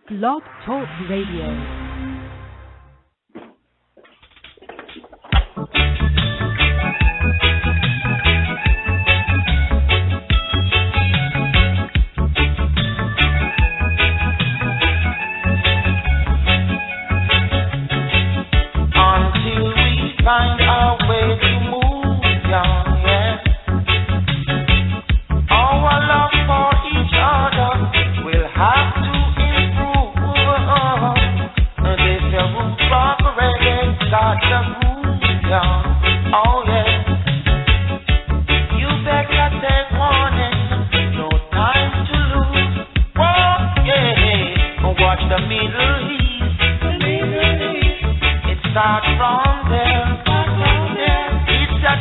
Blog Talk Radio. Find our way to move, young, yeah. Our love for each other will have to improve. This your root operated, got the groove, young. Oh yeah. You better take warning, no time to lose. Oh yeah. Watch the Middle East. It starts from there.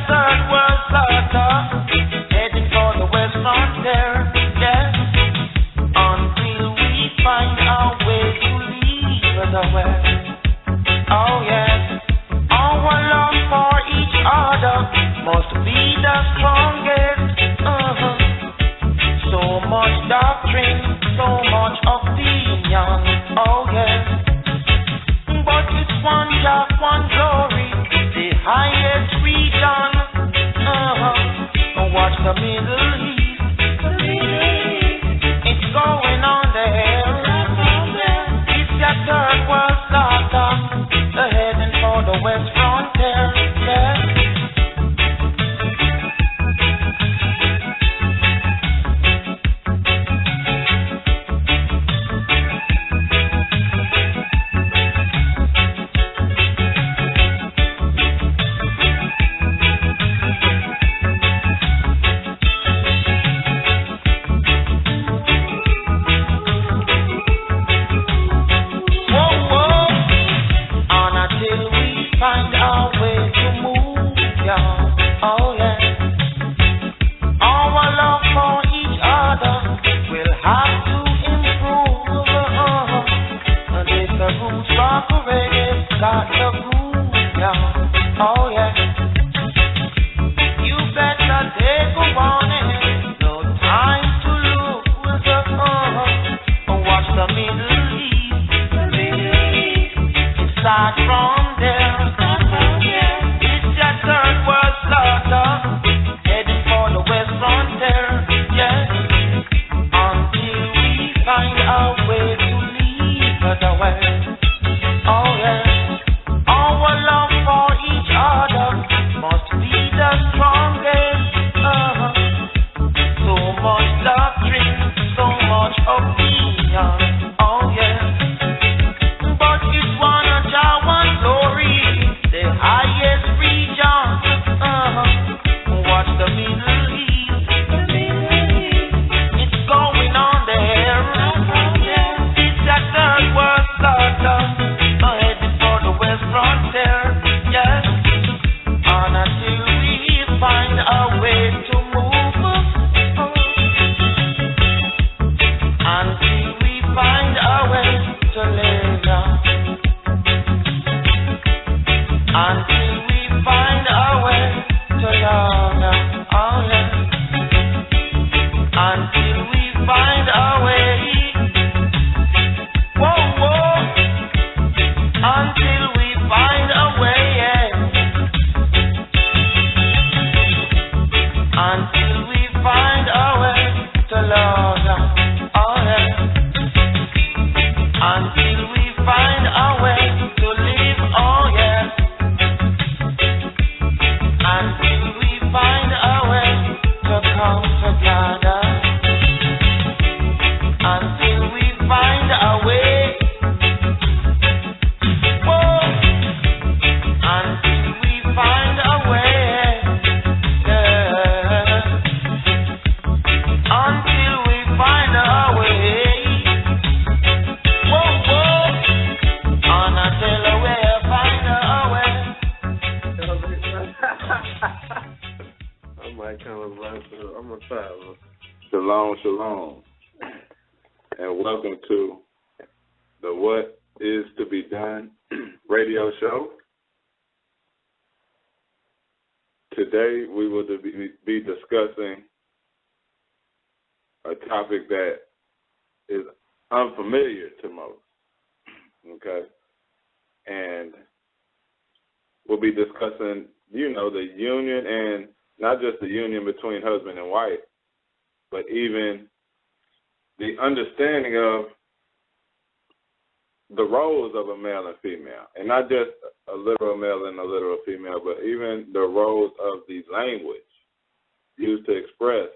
Third world slaughter, heading for the west frontier, yeah. Until we find our way to leave the west. Oh yeah. Our love for each other must be the strongest. So much doctrine, so much opinion. Oh yeah. But it's one job, one glory, the highest region. Watch the Middle East. It's going on there. It's that third world slaughter. They're heading for the west frontier. Yeah. Find our way to move, yeah. Oh yeah. Our love for each other will have to improve. This the roots operated, got the groove, yeah. Oh yeah. You better take a warning, no time to lose. Watch the Middle East. It starts from there. Heading for the west frontier, yeah. Until we find our way to leave the west. Oh yeah. Our love for each other must be the strongest. So much doctrine, so much opinion. Oh yeah. But it's one of Jah glory, the highest region. Watch the Middle East. It's going on there. It's that third world slaughter, heading for the west frontier, yeah. And until we find our way to move, until we find our way to live, until we find our way to love, oh yeah. Until we find our way. Whoa, whoa. Until we find a way, yeah. Until we find our way to love, oh yeah. Until we find our way to live, oh yeah. Until we find our way to come together. Until we find our way. Whoa. Until we find our way. Yeah. Until we find our way. Whoa, whoa. Until we find our way. I might come up. I'm gonna try. Shalom, shalom, and welcome to the What Is to Be Done radio show. Today we will be discussing a topic that is unfamiliar to most. Okay? And we'll be discussing, the union, and not just the union between husband and wife, but even the understanding of the roles of a male and female, and not just a literal male and a literal female, but even the roles of the language used to express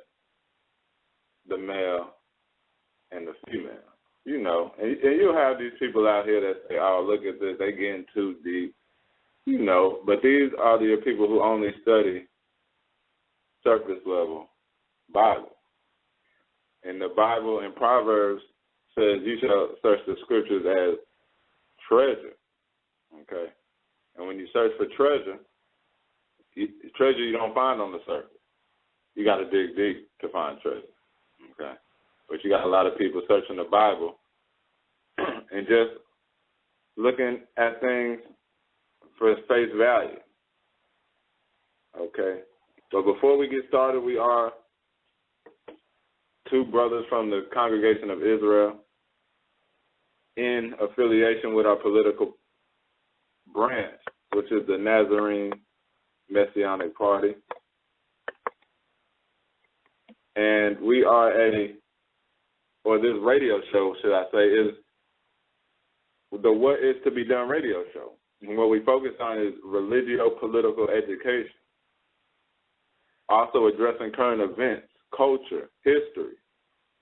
the male and the female. And you'll have these people out here that say, oh, look at this, they getting too deep, but these are the people who only study surface level Bible. And the Bible in Proverbs says you shall search the scriptures as treasure, okay? And when you search for treasure you don't find on the surface. You got to dig deep to find treasure, okay? But you got a lot of people searching the Bible and just looking at things for its face value, okay? So before we get started, we are two brothers from the Congregation of Israel in affiliation with our political branch, which is the Nazarene Messianic Party. And we are this radio show, should I say, is the What Is to Be Done radio show. And what we focus on is religio-political education, also addressing current events, culture, history.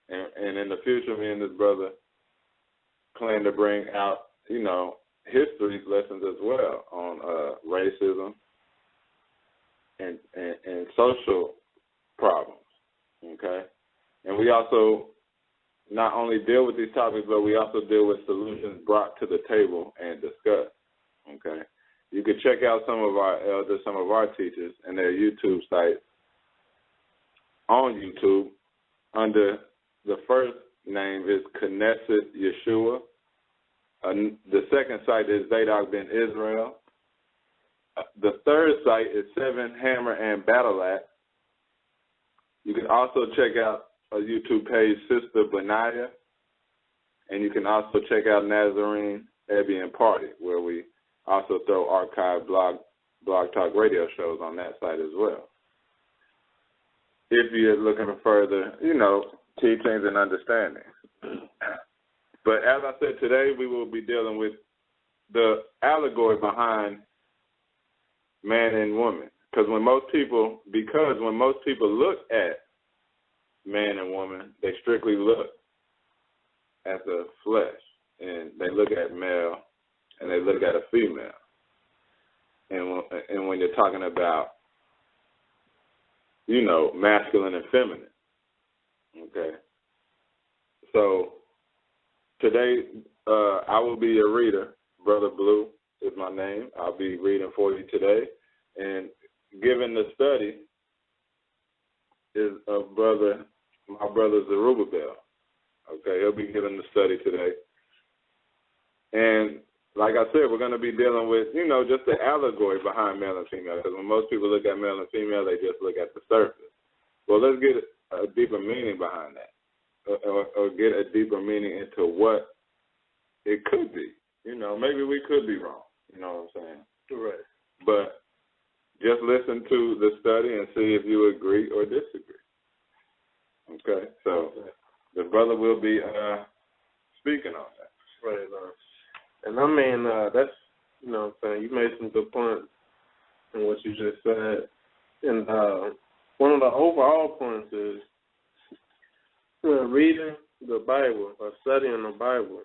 And in the future, me and this brother plan to bring out, history lessons as well on racism and social problems, okay? And we also not only deal with these topics, but we also deal with solutions brought to the table and discussed, okay? You could check out some of our elders, some of our teachers, and their YouTube sites on YouTube under the first name is Knesset Yeshua. The second site is Zadok Ben Israel. The third site is Seven Hammer and Battle Axe. You can also check out a YouTube page, Sister Benaya, and you can also check out Nazarene Ebby Party, where we also throw archived blog talk radio shows on that site as well. If you're looking for further, teachings and understanding. But as I said, today we will be dealing with the allegory behind man and woman. Because when most people look at man and woman, they strictly look at the flesh, and they look at male, and they look at a female. And when you're talking about, masculine and feminine, okay? So today I will be a reader. Brother Blue is my name. I'll be reading for you today. And giving the study is my brother Zerubbabel. Okay, he'll be giving the study today. And like I said, we're going to be dealing with, just the allegory behind male and female. Because when most people look at male and female, they just look at the surface. Well, let's get a deeper meaning behind that, or get a deeper meaning into what it could be. Maybe we could be wrong. You know what I'm saying? Right. But just listen to the study and see if you agree or disagree. Okay? So the brother will be speaking on that. Right. And I mean, that's, what I'm saying, you made some good points in what you just said. And one of the overall points is reading the Bible or studying the Bible,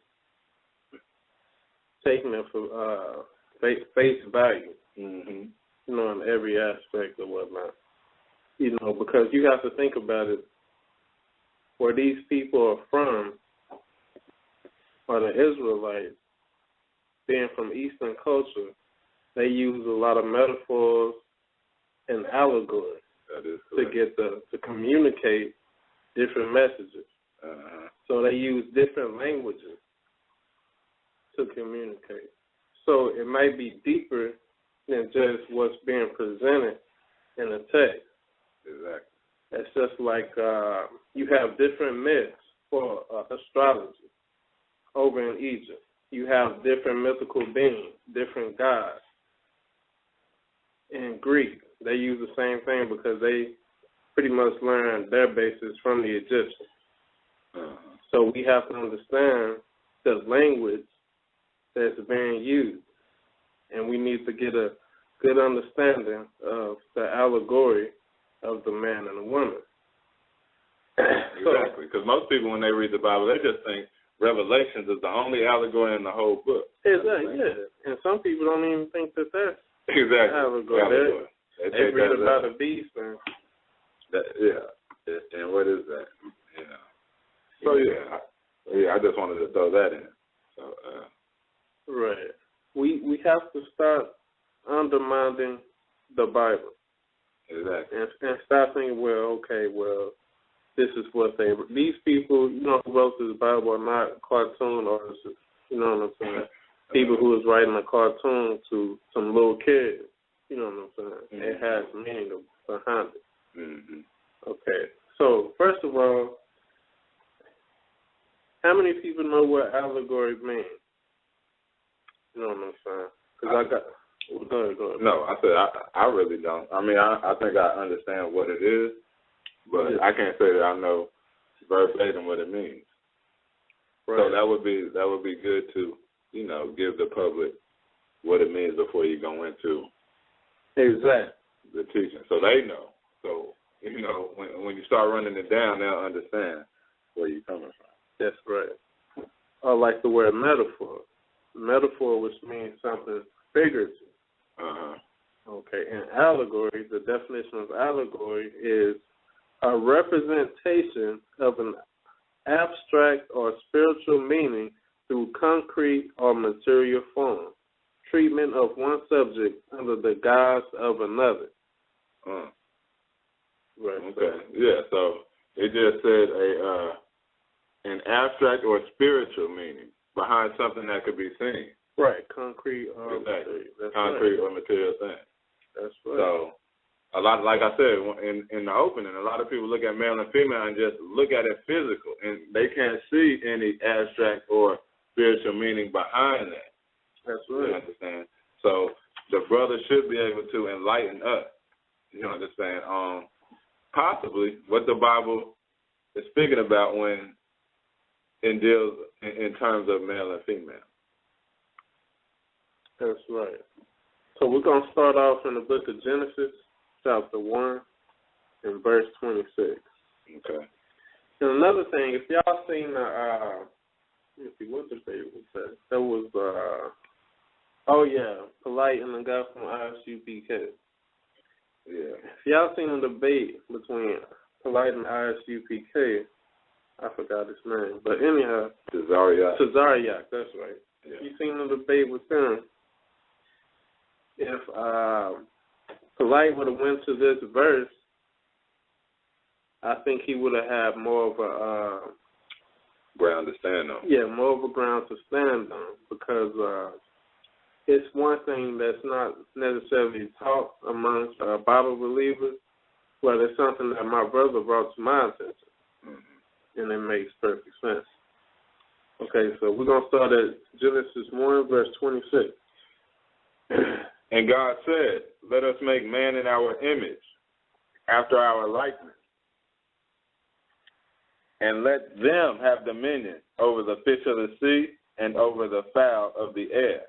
taking it for face value, in every aspect or whatnot. Because you have to think about it, where these people are from, or the Israelites, being from Eastern culture, they use a lot of metaphors and allegory to communicate different messages. So they use different languages to communicate. So it might be deeper than just what's being presented in the text. Exactly. It's just like you have different myths for astrology. over in Egypt. You have different mythical beings, different gods. In Greek, they use the same thing because they pretty much learned their basis from the Egyptians. So we have to understand the language that's being used, and we need to get a good understanding of the allegory of the man and the woman. Exactly, because most people, when they read the Bible, they just think Revelations is the only allegory in the whole book. Exactly, yeah. And some people don't even think that that's exactly allegory. They read about a beast. And and what is that? So, I just wanted to throw that in. So, right. We have to start undermining the Bible. Exactly. And start thinking, this is what these people, who wrote this Bible are not cartoon artists, you know what I'm saying? People who was writing a cartoon to some little kids, you know what I'm saying? It has meaning behind it. Mm-hmm. Okay. So, first of all, how many people know what allegory means? You know what I'm saying? Because go ahead. No, I said I really don't. I mean, I think I understand what it is, but I can't say that I know verbatim what it means. Right. So that would be good to, give the public what it means before you go into the teaching, so they know. So when you start running it down, they'll understand where you're coming from. That's right. I like the word metaphor. Metaphor, which means something figurative. Okay, and allegory, the definition of allegory is a representation of an abstract or spiritual meaning through concrete or material form. Treatment of one subject under the guise of another. Right. Okay. Yeah. So it just said an abstract or spiritual meaning behind something that could be seen. Right. Concrete or material. That's concrete right. or material thing. That's right. So a lot, like I said in the opening, a lot of people look at male and female and just look at it physical, and they can't see any abstract or spiritual meaning behind that. That's right. You understand? So the brother should be able to enlighten us. You understand? Possibly what the Bible is speaking about when it deals in terms of male and female. That's right. So we're going to start off in the book of Genesis, chapter 1, and verse 26. Okay. And another thing, if y'all seen let's see, what the favorite was that? That was, Polite and the guy from ISUPK. Yeah. If y'all seen the debate between Polite and ISUPK, I forgot his name, but anyhow. Tazariak, that's right. Yeah. If you seen the debate with him, if Polite would have went to this verse, I think he would have had more of a ground to stand on. Yeah, more of a ground to stand on, because it's one thing that's not necessarily taught amongst Bible believers, but it's something that my brother brought to my attention, and it makes perfect sense. Okay, so we're going to start at Genesis 1, verse 26. And God said, let us make man in our image, after our likeness, and let them have dominion over the fish of the sea, and over the fowl of the air,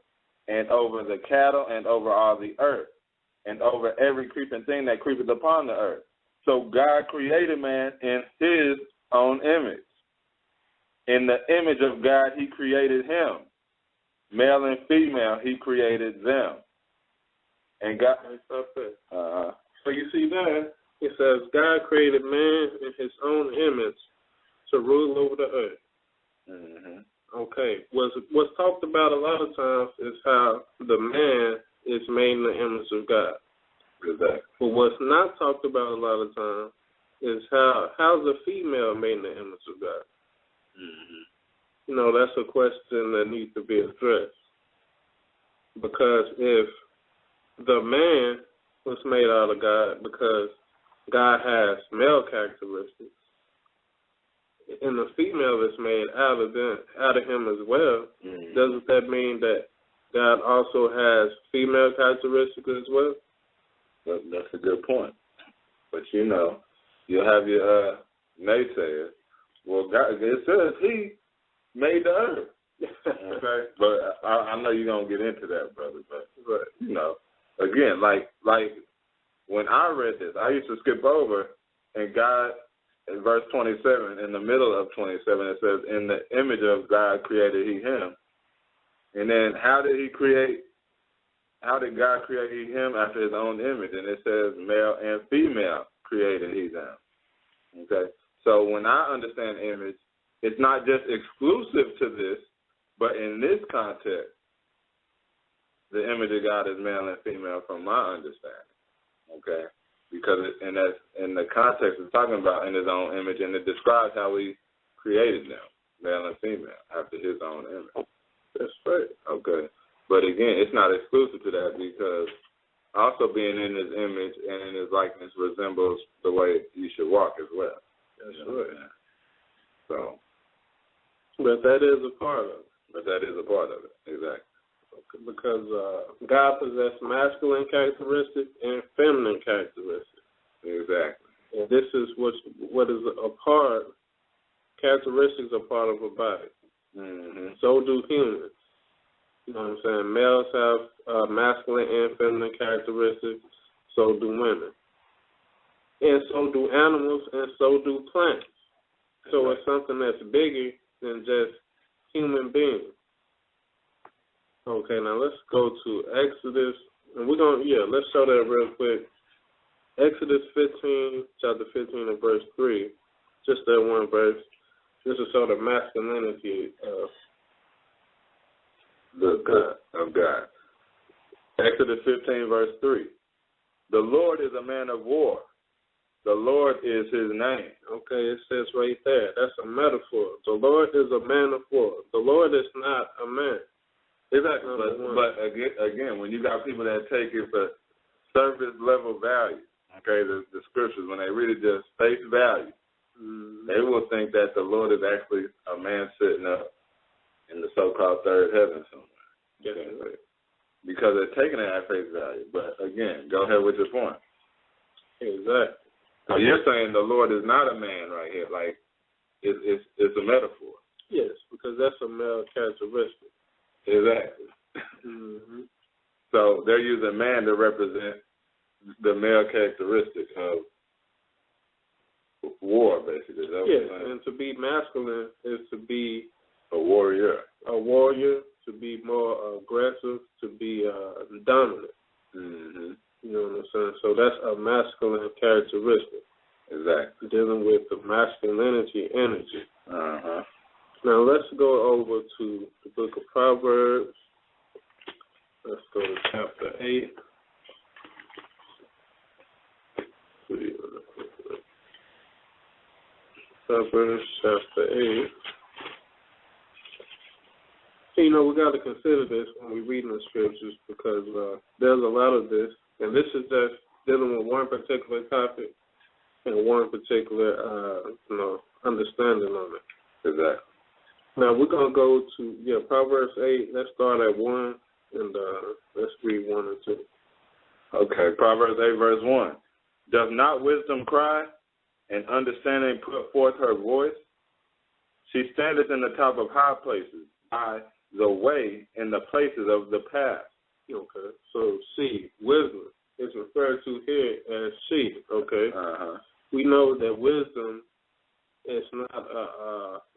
and over the cattle, and over all the earth, and over every creeping thing that creepeth upon the earth. So God created man in his own image. In the image of God he created him. Male and female he created them. And God, so you see there, it says God created man in his own image to rule over the earth. Mm-hmm. Okay. What's talked about a lot of times is how the man is made in the image of God. Exactly. But what's not talked about a lot of times is how's the female made in the image of God. Mm-hmm. That's a question that needs to be addressed. Because if the man was made out of God because God has male characteristics, and the female is made out of him as well, doesn't that mean that God also has female characteristics as well? That's a good point. But you'll have your naysayers. Well, God, it says He made the earth. Okay, but I know you're gonna get into that, brother. But again, like when I read this, I used to skip over, and God, in verse 27, in the middle of 27, it says, "In the image of God created He him." And then how did God create He him after His own image? And it says, "Male and female created He them." Okay, so when I understand image, it's not just exclusive to this, but in this context, the image of God is male and female from my understanding. Okay, because in the context it's talking about in His own image, and it describes how He created them, male and female, after His own image. That's right. Okay, but again, it's not exclusive to that, because also being in His image and in His likeness resembles the way you should walk as well. That's right. So, but that is a part of it. Exactly. Because God possessed masculine characteristics and feminine characteristics. Exactly. And this is what is a part. Characteristics are part of a body. Mm-hmm. So do humans. You know what I'm saying? Males have masculine and feminine characteristics. So do women. And so do animals, and so do plants. So it's something that's bigger than just human beings. Okay, now let's go to Exodus, and let's show that real quick. Exodus 15, chapter 15 and verse 3, just that one verse. This is show the masculinity of God. Exodus 15, verse 3. The Lord is a man of war. The Lord is His name. Okay, it says right there. That's a metaphor. The Lord is a man of war. The Lord is not a man. Exactly. But again, when you got people that take it for surface level value, okay, the scriptures, when they read it just face value, they will think that the Lord is actually a man sitting up in the so-called third heaven somewhere. Okay? Right. Because they're taking it at face value. But again, go ahead with your point. Exactly. So you're saying the Lord is not a man right here, like it's a metaphor. Yes, because that's a male characteristic. Exactly. Mm-hmm. So they're using man to represent the male characteristic of war, basically. Yes, and to be masculine is to be a warrior. To be more aggressive, to be dominant. Mm-hmm. You know what I'm saying? So that's a masculine characteristic. Exactly. Dealing with the masculinity energy. Uh-huh. Now let's go over to the book of Proverbs. Let's go to chapter 8. Proverbs chapter 8. You know, we got to consider this when we're reading the scriptures, because there's a lot of this, and this is just dealing with one particular topic and one particular, understanding on it. Exactly. Now we're gonna go to Proverbs 8. Let's start at 1 and let's read 1 and 2. Okay, Proverbs 8 verse 1. Does not wisdom cry, and understanding put forth her voice? She standeth in the top of high places, by the way in the places of the path. Okay, so she, wisdom, is referred to here as she. Okay, we know that wisdom is not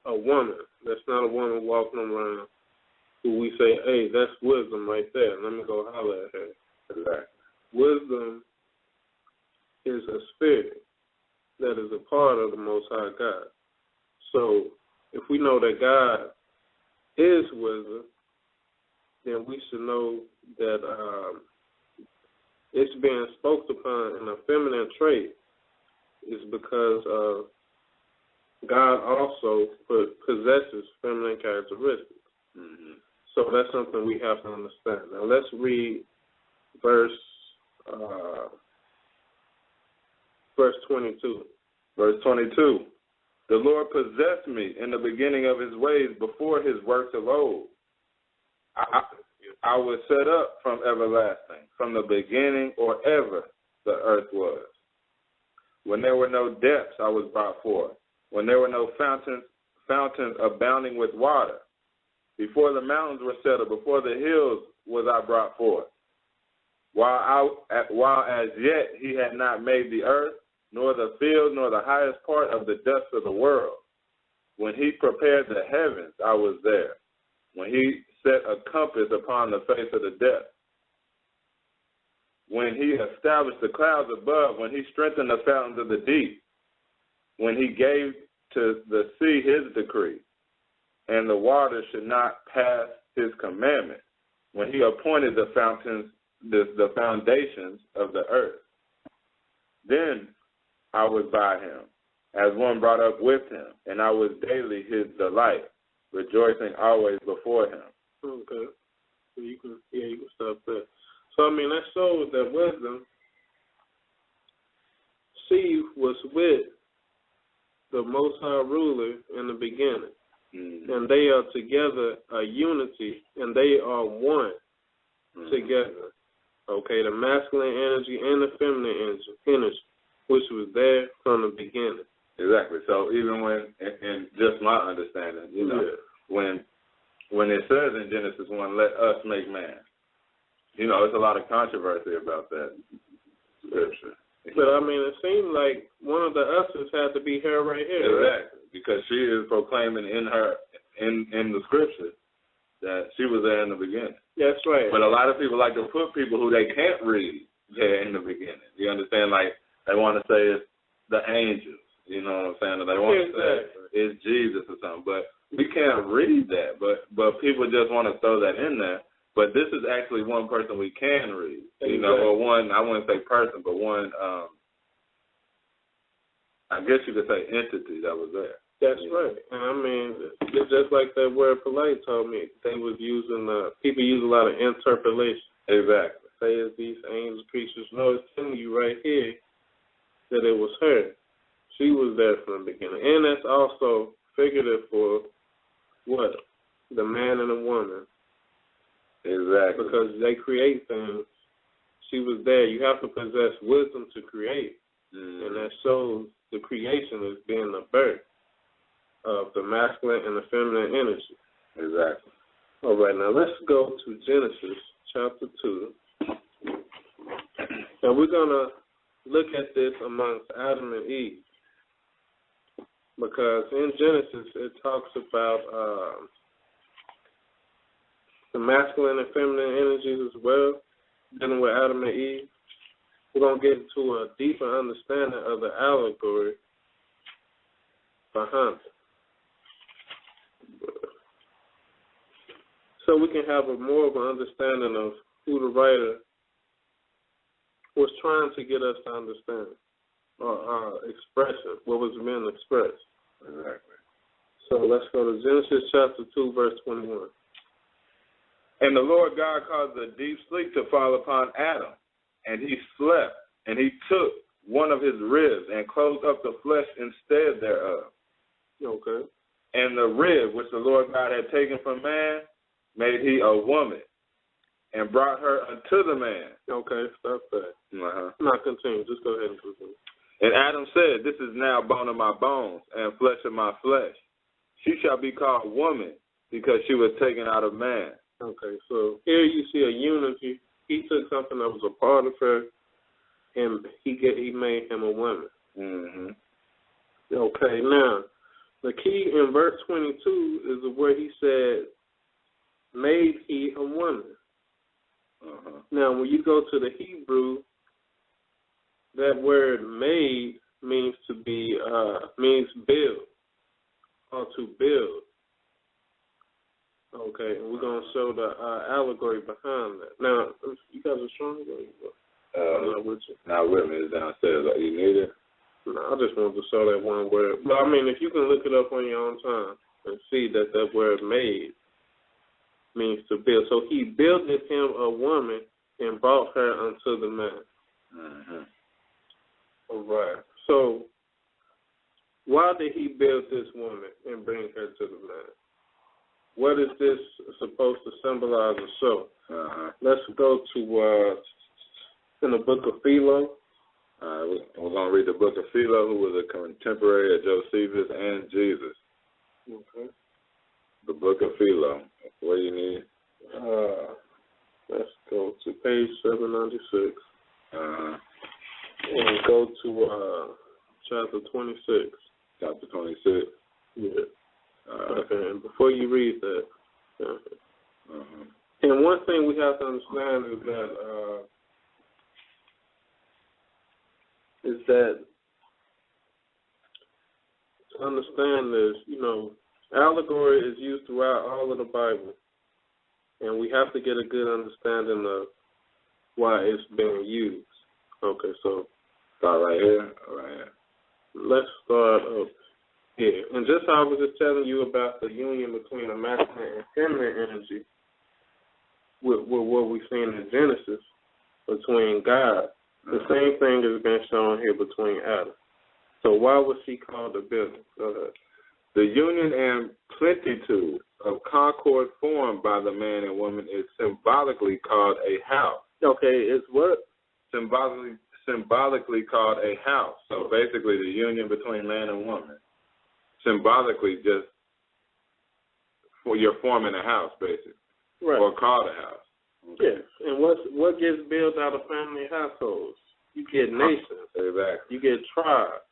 a woman. That's not a woman walking around who we say, hey, that's wisdom right there. Let me go holler at her. Exactly. Wisdom is a spirit that is a part of the Most High God. So if we know that God is wisdom, then we should know that it's being spoken upon in a feminine trait is because God also possesses feminine characteristics. Mm-hmm. So that's something we have to understand. Now let's read verse 22. Verse 22. The Lord possessed me in the beginning of his ways before his works of old. I was set up from everlasting, from the beginning or ever the earth was. When there were no depths, I was brought forth. When there were no fountains abounding with water. Before the mountains were settled, before the hills was I brought forth. While as yet he had not made the earth, nor the field, nor the highest part of the dust of the world. When he prepared the heavens, I was there. When he set a compass upon the face of the depth. When he established the clouds above, when he strengthened the fountains of the deep. When he gave to the sea his decree, and the waters should not pass his commandment. When he appointed the foundations of the earth. Then I was by him, as one brought up with him, and I was daily his delight, rejoicing always before him. Okay. So you can stop there. So, I mean, that shows that wisdom, she was with the Most High ruler in the beginning. Mm-hmm. And they are together a unity, and they are one together. Okay, the masculine energy and the feminine energy, which was there from the beginning. Exactly. So even when, and just my understanding, when it says in Genesis 1, let us make man, there's a lot of controversy about that scripture. But, I mean, it seems like one of the us's had to be her right here. Exactly, right? Because she is proclaiming in the scripture that she was there in the beginning. That's right. But a lot of people like to put people who they can't read there in the beginning. You understand? Like, they want to say it's the angels. You know what I'm saying? Or they want to say it's Jesus or something. But we can't read that. But people just want to throw that in there. But this is actually one person we can read. Or one, I wouldn't say person, but one, I guess you could say entity that was there. That's right. And I mean, it's just like that word polite told me. They was using, people use a lot of interpolation. Exactly. Say it's these angels, creatures. No, it's telling you right here that it was her. She was there from the beginning. And that's also figurative for what? The man and the woman. Exactly. Because they create things. She was there. You have to possess wisdom to create. Mm. And that shows the creation as being the birth of the masculine and the feminine energy. Exactly. All right, now let's go to Genesis chapter 2. And we're going to look at this amongst Adam and Eve. Because in Genesis, it talks about the masculine and feminine energies as well, dealing with Adam and Eve. We're going to get into a deeper understanding of the allegory behind it. So we can have more of an understanding of who the writer was trying to get us to understand or express it, what was being expressed. Exactly. So let's go to Genesis chapter 2, verse 21. And the Lord God caused a deep sleep to fall upon Adam, and he slept, and he took one of his ribs and closed up the flesh instead thereof. Okay. And the rib which the Lord God had taken from man made he a woman, and brought her unto the man. Okay, stop that. Uh-huh. Not continue. Just go ahead and continue. And Adam said, this is now bone of my bones and flesh of my flesh. She shall be called woman, because she was taken out of man. Okay, so here you see a unity. He took something that was a part of her, and he made him a woman. Mm-hmm. Okay, now, the key in verse 22 is where he said, made he a woman. Uh-huh. Now, when you go to the Hebrew, that word made means to be, means build, or to build. Okay, and we're going to show the allegory behind that. Now, you guys are strong? Not with you. Not with me. It's downstairs. You need it? No, I just wanted to show that one word. But, I mean, if you can look it up on your own time and see that that word made means to build. So he builded him a woman and brought her unto the man. Mm-hmm. All right. So why did he build this woman and bring her to the man? What is this supposed to symbolize or show? Let's go to in the book of Philo. We're going to read the book of Philo, who was a contemporary of Josephus and Jesus. Okay. The book of Philo. What do you need? Let's go to page 796. And go to chapter 26. Chapter 26. Yeah. Okay. And before you read that, and one thing we have to understand is that to understand this, allegory is used throughout all of the Bible, and we have to get a good understanding of why it's being used. Okay, so start right here. All right. Let's start up here. And just how I was just telling you about the union between the masculine and feminine energy with what we've seen in Genesis between God, the same thing has been shown here between Adam. So why was she called a building? Go ahead. The union and plenitude of concord formed by the man and woman is symbolically called a house. Okay, it's what? Symbolically called a house. So basically the union between man and woman. Symbolically just you're forming a house, basically. Right. Or called a house. Okay. Yes. And what gets built out of family households? You get nations. Exactly. You get tribes.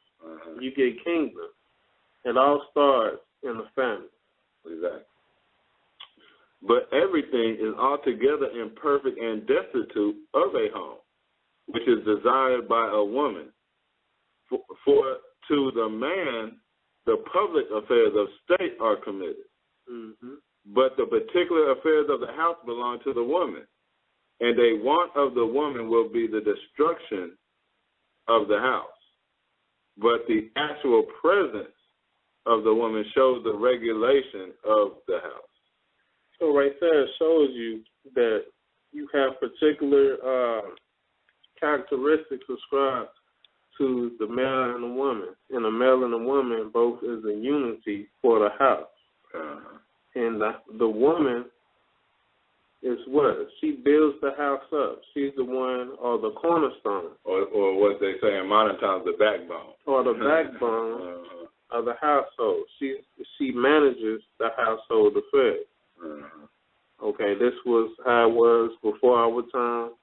You get kingdoms. It all starts in the family. Exactly. But everything is altogether imperfect and destitute of a home, which is desired by a woman. For to the man, the public affairs of state are committed. But the particular affairs of the house belong to the woman. And a want of the woman will be the destruction of the house. But the actual presence of the woman shows the regulation of the house. So right there it shows you that you have particular characteristics ascribed to the male and the woman. And the male and the woman both is a unity for the house. And the woman is what? She builds the house up. She's the one, or the cornerstone. Or what they say in modern times, the backbone. Or the backbone of the household. She manages the household affairs. Okay, this was how it was before our time,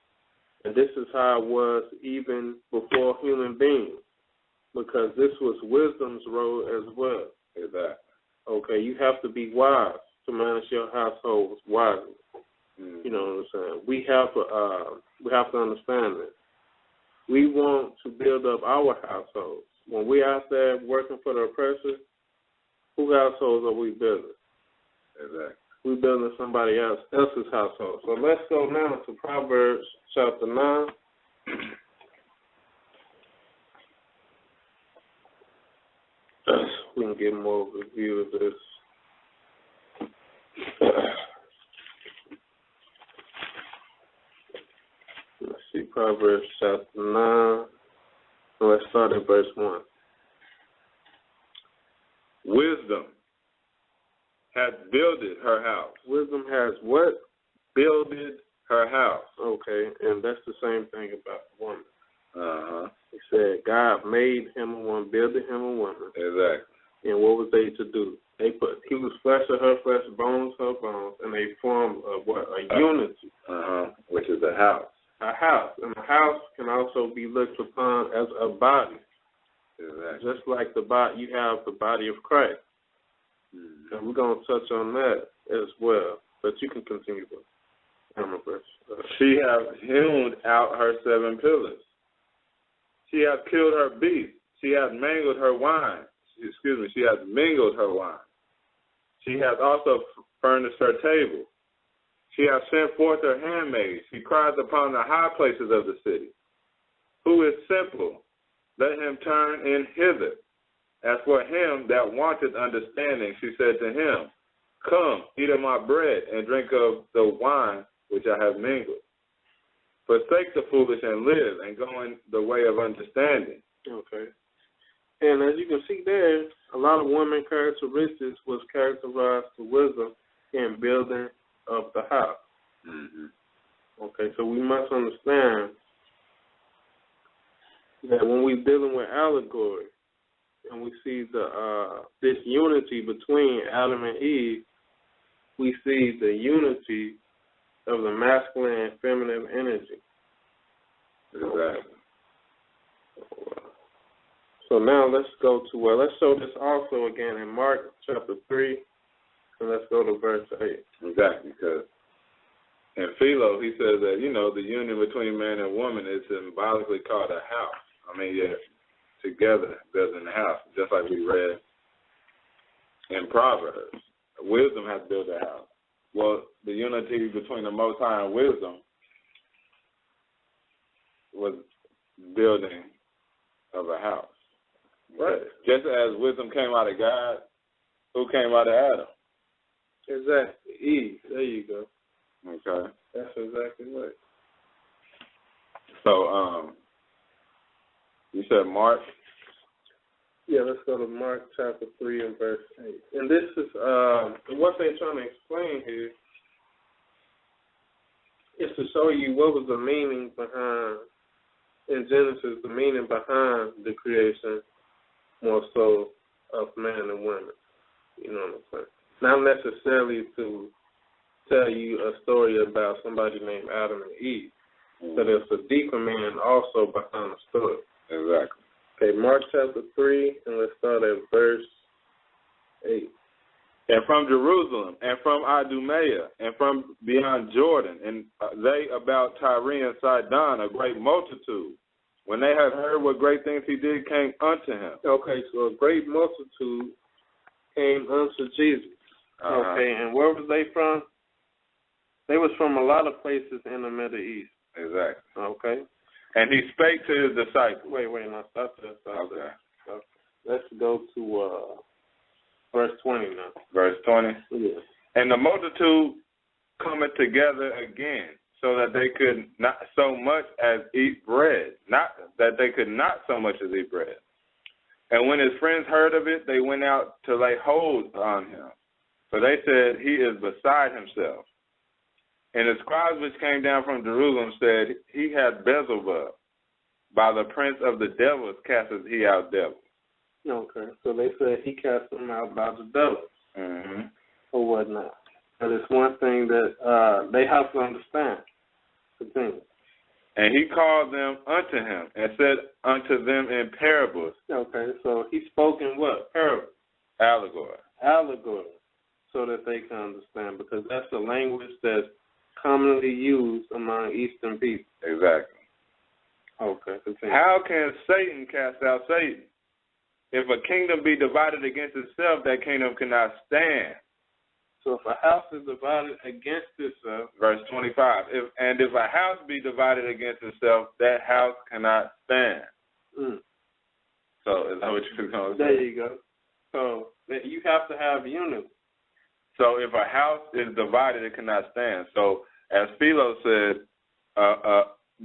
and this is how it was even before human beings, because this was wisdom's role as well. Exactly. Okay, you have to be wise to manage your household wisely. You know what I'm saying? We have to understand that. We want to build up our households. When we're out there working for the oppressor, whose households are we building? Exactly. We're building somebody else's household. So let's go now to Proverbs chapter 9. We can get more of a view of this. Let's see, Proverbs chapter 9. Let's start at verse 1. Wisdom hath builded her house. Wisdom has what? Builded her house. Okay, and that's the same thing about the woman. He said God made him a woman, builded him a woman. Exactly. And what was they to do? He was flesh of her flesh, bones her bones, and they formed a unity. Which is a house. A house. And a house can also be looked upon as a body. Exactly. Just like the body, you have the body of Christ. And we're going to touch on that as well. But you can continue with She hath hewn out her 7 pillars. She hath killed her beast. She hath mangled her wine. She hath mingled her wine. She hath also furnished her table. She hath sent forth her handmaids. She cries upon the high places of the city. Who is simple? Let him turn in hither. As for him that wanteth understanding, she said to him, Come, eat of my bread, and drink of the wine which I have mingled. Forsake the foolish and live, and go in the way of understanding. Okay. And as you can see there, a lot of women characteristics was characterized to wisdom in building of the house. Mm-hmm. Okay, so we must understand that when we're dealing with allegory and we see this unity between Adam and Eve, we see the unity of the masculine and feminine energy. Exactly. So now let's go to, let's show this also again in Mark chapter 3, and let's go to verse 8. Exactly, because in Philo, he says that, the union between man and woman is symbolically called a house. I mean, together building a house, just like we read in Proverbs. Wisdom has built a house. Well, the unity between the Most High and wisdom was building of a house. Right. Just as wisdom came out of God, who came out of Adam? Exactly. Eve. There you go. Okay. That's exactly right. So, you said Mark? Yeah, let's go to Mark chapter 3 and verse 8. And this is, what they're trying to explain here is to show you what was the meaning behind, in Genesis, the meaning behind the creation, more so of man and women. You know what I'm saying? Not necessarily to tell you a story about somebody named Adam and Eve, but there's a deeper meaning also behind the story. Exactly. Okay, Mark chapter 3, and let's start at verse 8. And from Jerusalem, and from Idumea, and from beyond Jordan, and they about Tyre and Sidon, a great multitude. When they had heard what great things he did, came unto him. Okay, so a great multitude came unto Jesus. Okay, and where was they from? They was from a lot of places in the Middle East. Exactly. Okay. And he spake to his disciples. Wait, now stop there. Okay. Stop. Let's go to verse 20 now. Verse 20? Yeah. And the multitude cometh together again, so that they could not so much as eat bread. Not that they could not so much as eat bread. And when his friends heard of it, they went out to lay hold on him. For they said, he is beside himself. And the scribes which came down from Jerusalem said, he hath Beelzebub. By the prince of the devils casteth he out devils. Okay, so they said he cast them out by the devils. Mm-hmm. Or whatnot. But it's one thing that they have to understand. Continue. And he called them unto him and said unto them in parables. Okay, so he spoke in what? Parables. Allegory. So that they can understand, because that's the language that's commonly used among Eastern people. Exactly. Okay, continue. How can Satan cast out Satan? If a kingdom be divided against itself, that kingdom cannot stand. So if a house is divided against itself, verse 25, if a house be divided against itself, that house cannot stand. So is that what you're going to say? There you go. So you have to have unity. So if a house is divided, it cannot stand. So as Philo said,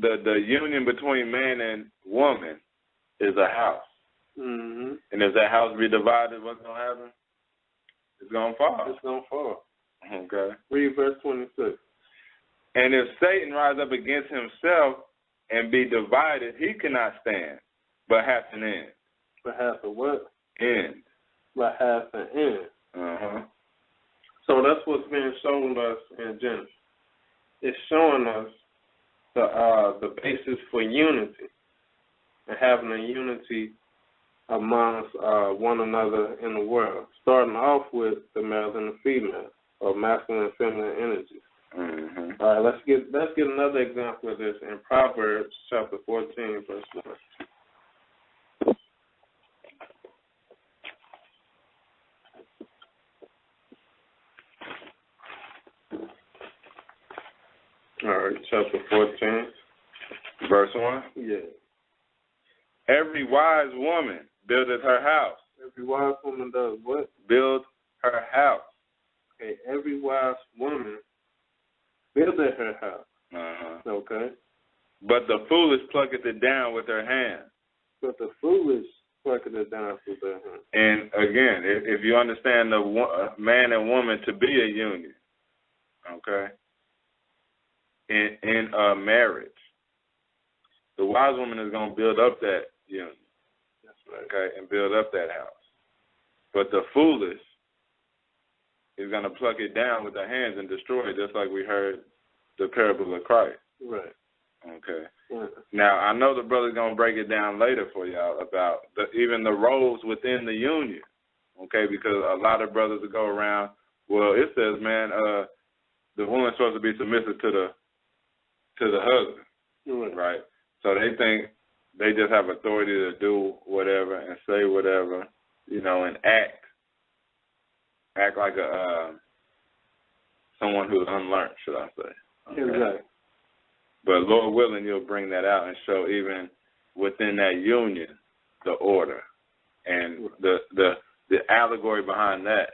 the union between man and woman is a house. Mm-hmm. And if that house be divided, what's going to happen? It's going to fall. It's going to fall. Okay. Read verse 26. And if Satan rise up against himself and be divided, he cannot stand, but hath an end. But hath a what? End. But hath an end. Uh-huh. So that's what's being shown us in Genesis. It's showing us the basis for unity and having a unity amongst one another in the world, starting off with the male and the female, or masculine and feminine energies. Mm-hmm. All right, let's get another example of this in Proverbs chapter 14, verse 1. All right, chapter 14. Verse 1? Yeah. Every wise woman buildeth her house. Every wise woman does what? Build her house. Okay, every wise woman buildeth her house. Uh-huh. Okay. But the foolish plucketh it down with her hand. But the foolish Plucking it down through there. And again, if you understand the man and woman to be a union, okay, in a marriage, the wise woman is going to build up that union, that's right, okay, and build up that house. But the foolish is going to pluck it down with their hands and destroy it, just like we heard the parable of Christ. Right. Okay. Yeah. Now, I know the brother's going to break it down later for y'all about even the roles within the union, okay, because a lot of brothers will go around, well, it says, man, the woman's supposed to be submissive to the husband, right? So they think they just have authority to do whatever and say whatever, you know, and act like someone who's unlearned, should I say. Okay? Exactly. But Lord willing, you'll bring that out and show even within that union the order and the allegory behind that,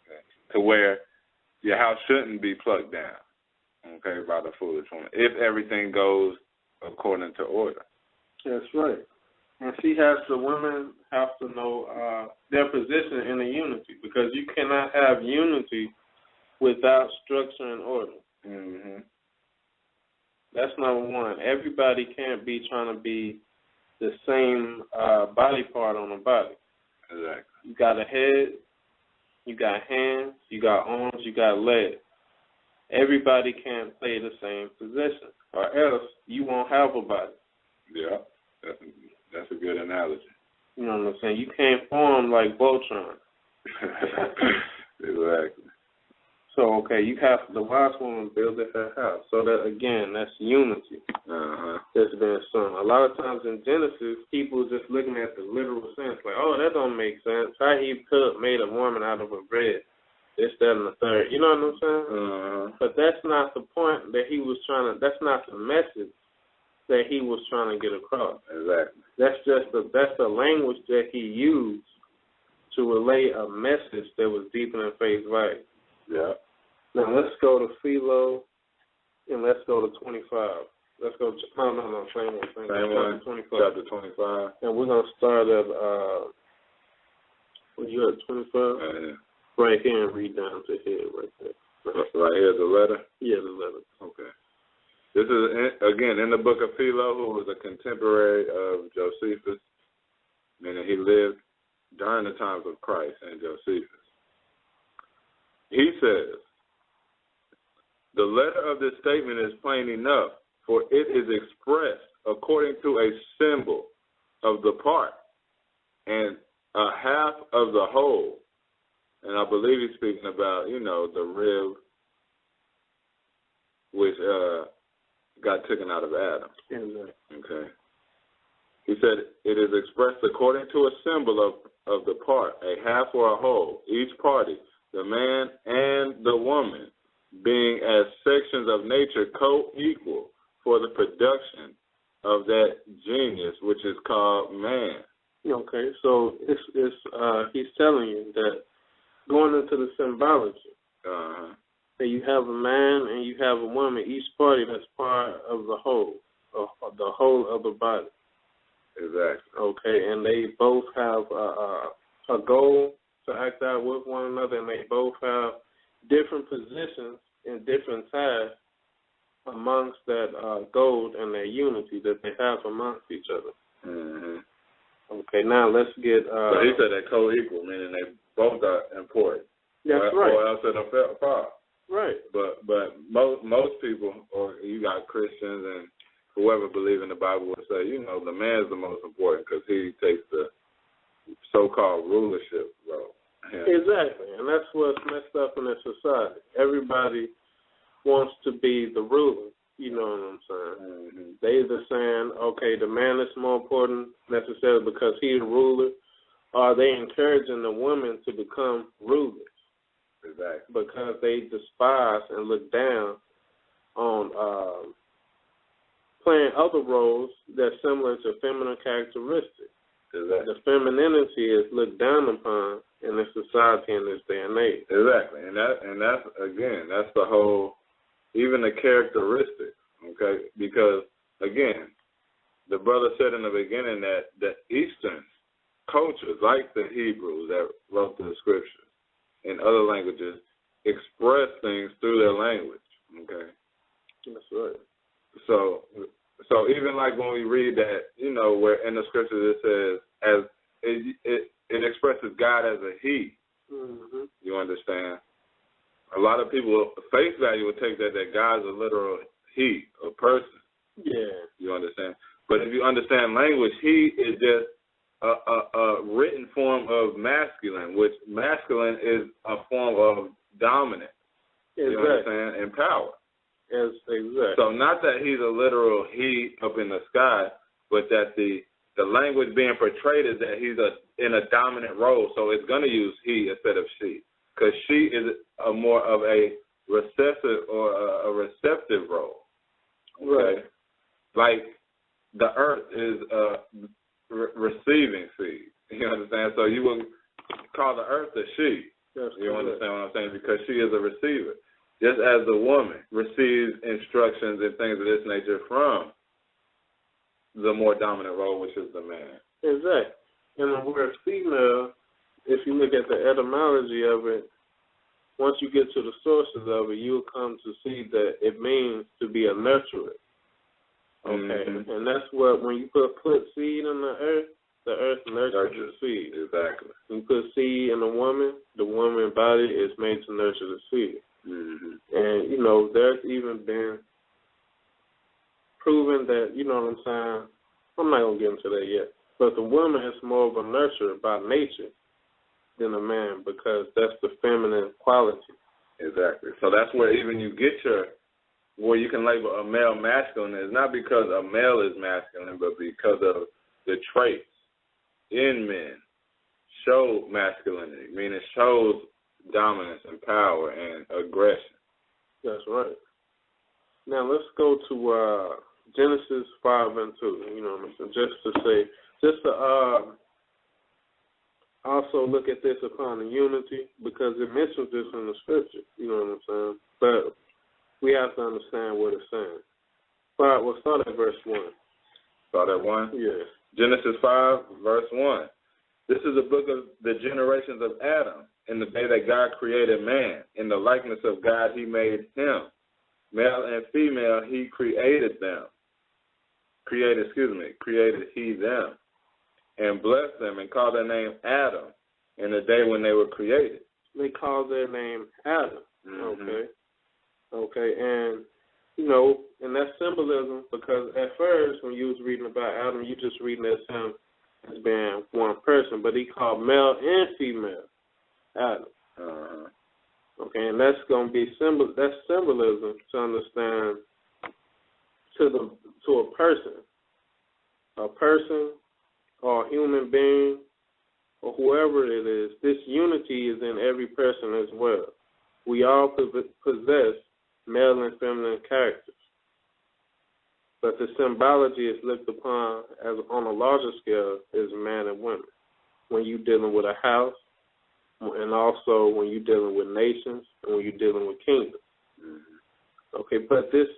okay, to where your house shouldn't be plucked down, okay, by the foolish woman, if everything goes according to order. That's right. And the women have to know their position in the unity, because you cannot have unity without structure and order. Mm-hmm. That's number one. Everybody can't be trying to be the same body part on the body. Exactly. You got a head, you got hands, you got arms, you got legs. Everybody can't play the same position, or else you won't have a body. Yeah, that's a good analogy. You know what I'm saying? You can't form like Voltron. Exactly. So, okay, the wise woman builded her house. So that, again, that's unity that's being sung. A lot of times in Genesis, people are just looking at the literal sense, like, oh, that don't make sense. How he made a woman out of a bread, this, that, and the third. You know what I'm saying? But that's not the point that he was that's not the message that he was trying to get across. Exactly. That's the language that he used to relay a message that was deep in face value. Yeah. Now let's go to Philo, and let's go to 25. Let's go. Same one. 25. Chapter 25. And we're gonna start at you at 25? Yeah. Right here and read down to here, right there. Right here, the letter. Yeah, the letter. Okay. This is again in the book of Philo, who was a contemporary of Josephus, meaning he lived during the times of Christ and Josephus. He says, the letter of this statement is plain enough, for it is expressed according to a symbol of the part and a half of the whole. And I believe he's speaking about, the rib which got taken out of Adam. Okay. He said, it is expressed according to a symbol of the part, a half or a whole, each party, the man and the woman, being as sections of nature co-equal for the production of that genius which is called man. Okay, so he's telling you that going into the symbology, that you have a man and you have a woman, each party that's part of the whole of the body. Exactly. Okay, and they both have a goal to act out with one another, and they both have different positions and different tasks amongst that goal and that unity that they have amongst each other. Mm-hmm. Okay, now let's get... but he said they're co-equal, meaning they both are important. That's right. Or else it'll fall apart. Right. But most people, or you got Christians and whoever believe in the Bible will say, the man is the most important because he takes the so-called rulership role. Yeah. Exactly, and that's what's messed up in the society. Everybody wants to be the ruler, you know what I'm saying? Mm-hmm. They either saying, okay, the man is more important necessarily because he's the ruler, or are they encouraging the women to become rulers? Exactly. Because they despise and look down on playing other roles that's similar to feminine characteristics. Exactly. The femininity is looked down upon in this society in this day and age. Exactly. And that's the whole, even the characteristics, okay? Because, again, the brother said in the beginning that the Eastern cultures, like the Hebrews that wrote the scriptures in other languages, express things through their language. Okay? That's right. So even like when we read that, where in the scriptures it says, as it expresses God as a he. Mm-hmm. You understand? A lot of people, face value would take that God's a literal he, a person. Yeah. You understand? But if you understand language, he is just a written form of masculine, which masculine is a form of dominant. Exactly. You understand? And power. Yes, exactly. So not that he's a literal he up in the sky, but that the language being portrayed is that he's in a dominant role. So it's going to use he instead of she, because she is a more of a recessive or a receptive role. Okay? Right. Like the earth is receiving seed. You understand? So you would call the earth a she. That's you correct. Understand what I'm saying? Because she is a receiver. Just as the woman receives instructions and things of this nature from the more dominant role, which is the man. Exactly. And the word female, if you look at the etymology of it, once you get to the sources of it, you'll come to see that it means to be a nurturer. Okay. Mm-hmm. And that's what, when you put seed in the earth nurtures the seed. Exactly. When you put seed in the woman body is made to nurture the seed. Mm-hmm. And, there's even been proven that, you know what I'm saying, I'm not going to get into that yet, but the woman is more of a nurturer by nature than a man, because that's the feminine quality. Exactly. So that's where even you get where you can label a male masculine is not because a male is masculine, but because of the traits in men show masculinity, meaning it shows dominance and power and aggression. That's right. Now let's go to Genesis 5 and 2. You know what I'm saying? Just to also look at this upon the unity, because it mentions this in the scripture. You know what I'm saying? But we have to understand what it's saying. We'll start at verse 1. Start at 1? Yes. Genesis 5, verse 1. This is a book of the generations of Adam. In the day that God created man, in the likeness of God he made him. Male and female he created them. Created he them. And blessed them and called their name Adam in the day when they were created. They called their name Adam. Mm-hmm. Okay, and, and that's symbolism, because at first when you was reading about Adam, you just reading as him as being one person, but he called male and female Adam. Uh-huh. Okay, and that's going to be that's symbolism to understand to a person or a human being or whoever it is. This unity is in every person as well. We all possess male and feminine characters, but the symbology is looked upon as on a larger scale as man and women. When you're dealing with a house, and also when you're dealing with nations, and when you're dealing with kingdoms. Mm-hmm. Okay, but this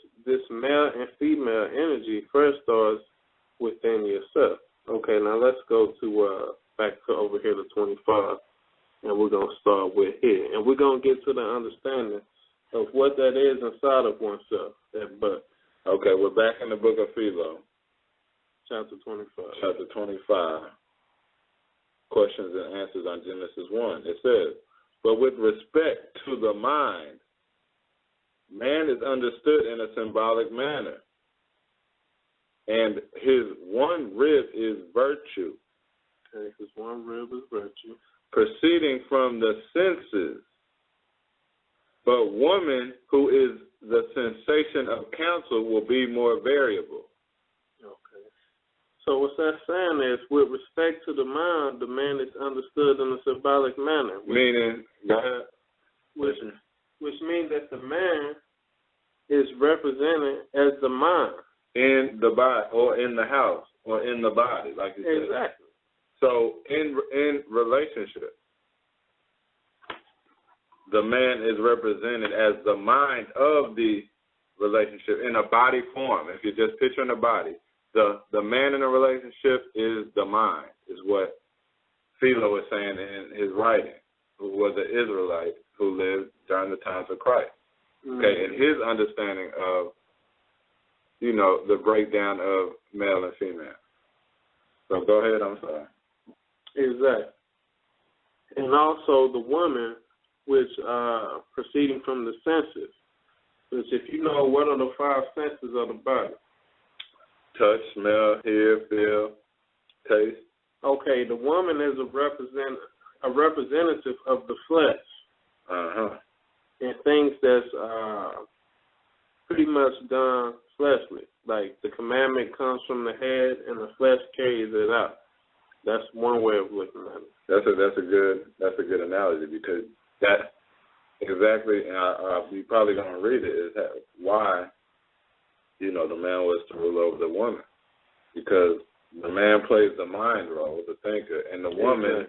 male and female energy first starts within yourself. Okay, now let's go to back to over here to 25, and we're going to start with here. And we're going to get to the understanding of what that is inside of oneself, that but. Okay, we're back in the book of Philo. Chapter 25. Chapter 25. Questions and answers on Genesis 1. It says, but with respect to the mind, man is understood in a symbolic manner, and his one rib is virtue. Okay, his one rib is virtue. Proceeding from the senses. But woman, who is the sensation of counsel, will be more variable. Okay. So what that's saying is, with respect to the mind, the man is understood in a symbolic manner. Meaning, which means that the man is represented as the mind. In the body, or in the house, or in the body, like you said. Exactly. So in relationship, the man is represented as the mind of the relationship in a body form. If you're just picturing a body, the man in a relationship is the mind, is what Philo is saying in his writing, who was an Israelite who lived during the times of Christ. Okay, and his understanding of, the breakdown of male and female. So go ahead, I'm sorry. Exactly. And also the woman, which proceeding from the senses, which if you know what are the five senses of the body? Touch, smell, hear, feel, taste. Okay, the woman is a representative of the flesh. And things that's pretty much done fleshly. Like the commandment comes from the head and the flesh carries it out. That's one way of looking at it. That's a good analogy, because that exactly, and we probably gonna read it, is why the man was to rule over the woman, because the man plays the mind role, the thinker, and the woman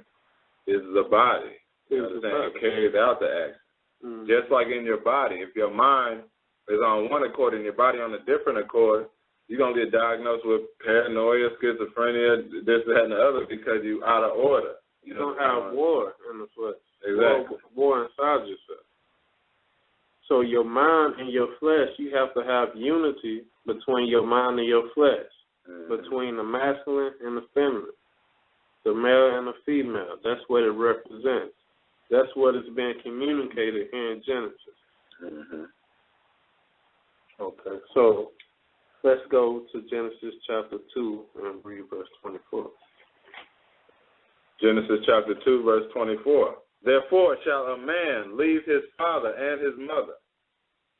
is the body. You understand? It carries out the action. Just like in your body, if your mind is on one accord and your body on a different accord, you're going to get diagnosed with paranoia, schizophrenia, this, that, and the other, because you're out of order. You don't have war in the flesh. Exactly. War inside yourself. So your mind and your flesh, you have to have unity between your mind and your flesh, between the masculine and the feminine, the male and the female. That's what it represents. That's what is being communicated here in Genesis. Okay, so let's go to Genesis chapter 2 and read verse 24. Genesis chapter 2, verse 24. Therefore shall a man leave his father and his mother,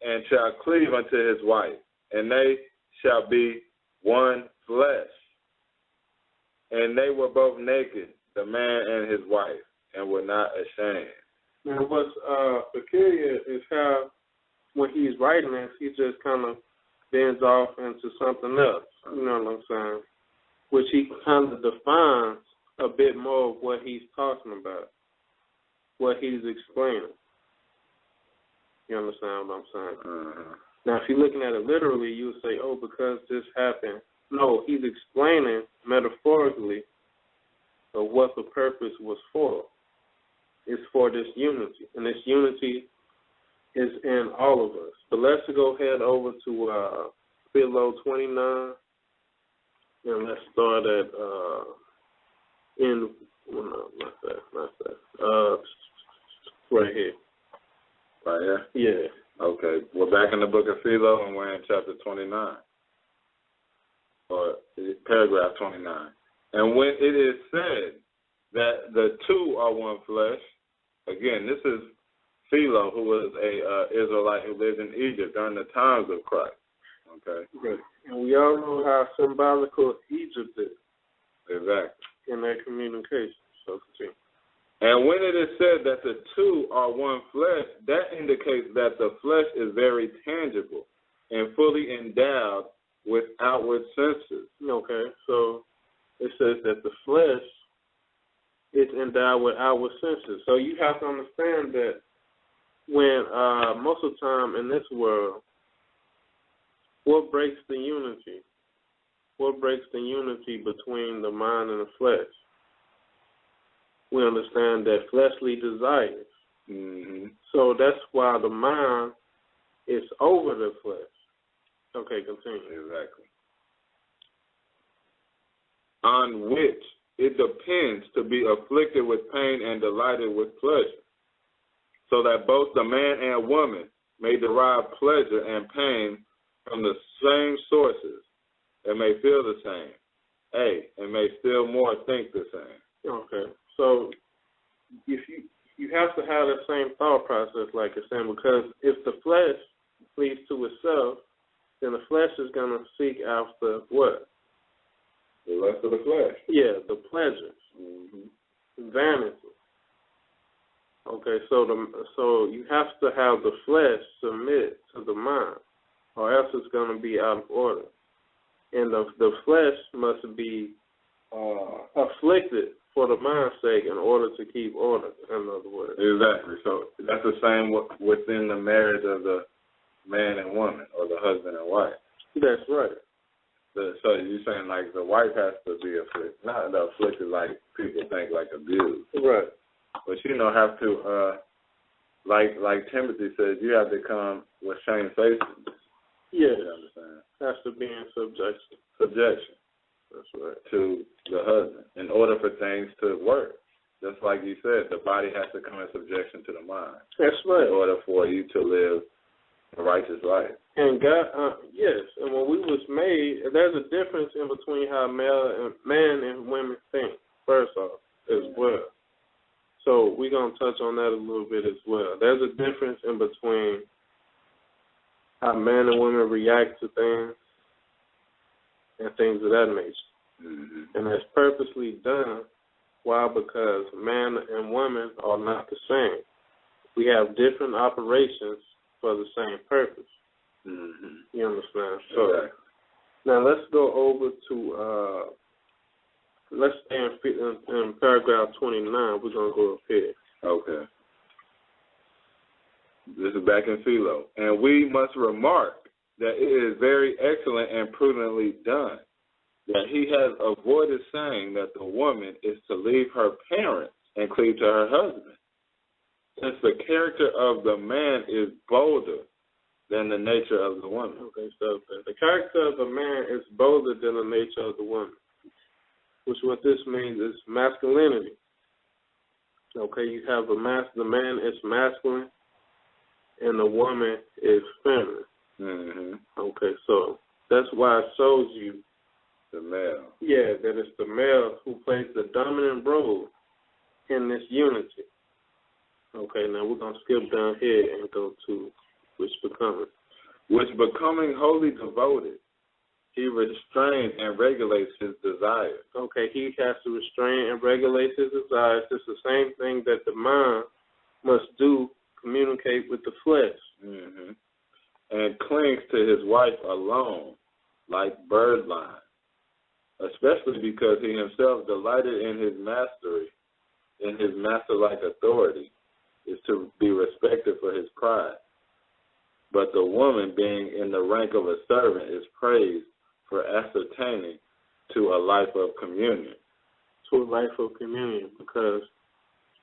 and shall cleave unto his wife, and they shall be one flesh. And they were both naked, the man and his wife, and were not ashamed. Now, what's peculiar is how, when he's writing this, he just kind of bends off into something else. You know what I'm saying? Which he kind of defines a bit more of what he's talking about, what he's explaining. You understand what I'm saying? Now, if you're looking at it literally, you would say, oh, because this happened. No, he's explaining metaphorically of what the purpose was for. It's for this unity, and this unity is in all of us. But let's go ahead over to Philo 29, and let's start at right here. Right here? Yeah. Okay. We're back in the book of Philo, and we're in chapter 29, or paragraph 29. And when it is said that the two are one flesh, again, this is Philo, who was a Israelite who lived in Egypt during the times of Christ. Okay? Right. And we all know how symbolical Egypt is. Exactly. In their communication. So continue. And when it is said that the two are one flesh, that indicates that the flesh is very tangible and fully endowed with outward senses. Okay, so it says that the flesh is endowed with outward senses. So you have to understand that when most of the time in this world, what breaks the unity? What breaks the unity between the mind and the flesh? We understand that fleshly desires. So that's why the mind is over the flesh. Okay, continue. Exactly. On which it depends to be afflicted with pain and delighted with pleasure, so that both the man and woman may derive pleasure and pain from the same sources, and may feel the same, and may still more think the same. Okay. So if you have to have that same thought process, like it's saying, because if the flesh cleaves to itself, then the flesh is going to seek after what? The rest of the flesh. Yeah, the pleasures, vanity. Okay, so you have to have the flesh submit to the mind, or else it's going to be out of order. And the flesh must be afflicted for the mind's sake in order to keep order, in other words. Exactly. So that's the same within the marriage of the man and woman, or the husband and wife. That's right. So you're saying like the wife has to be afflicted, not afflicted like people think, like abused. Right. But have to, like Timothy says, you have to come with shamefacedness. Yes. You understand? Has to be in subjection. Subjection. That's right. To the husband in order for things to work. Just like you said, the body has to come in subjection to the mind. That's right. In order for you to live a righteous life. And God, yes, and when we was made, there's a difference in between how man and women think, first off, as well. So we're going to touch on that a little bit as well. There's a difference in between how men and women react to things and things of that nature. Mm-hmm. And that's purposely done. Why? Because man and woman are not the same. We have different operations for the same purpose. Mm-hmm. You understand? So exactly. Now let's go over to let's stay in paragraph 29. We're gonna go up here. Okay. This is back in Philo, and we must remark that it is very excellent and prudently done that he has avoided saying that the woman is to leave her parents and cleave to her husband, since the character of the man is bolder than the nature of the woman. Okay, so the character of the man is bolder than the nature of the woman, which what this means is masculinity. Okay, you have the man is masculine and the woman is feminine. Mm-hmm. Okay, so that's why it shows you the male. Yeah, that it's the male who plays the dominant role in this unity. Okay, now we're going to skip down here and go to which becoming wholly devoted, he restrains and regulates his desires. Okay, he has to restrain and regulate his desires. It's the same thing that the mind must do, communicate with the flesh. Mm-hmm. And clings to his wife alone, like birdlime, especially because he himself delighted in his mastery, in his master-like authority, is to be respected for his pride. But the woman, being in the rank of a servant, is praised for ascertaining to a life of communion. To a life of communion, because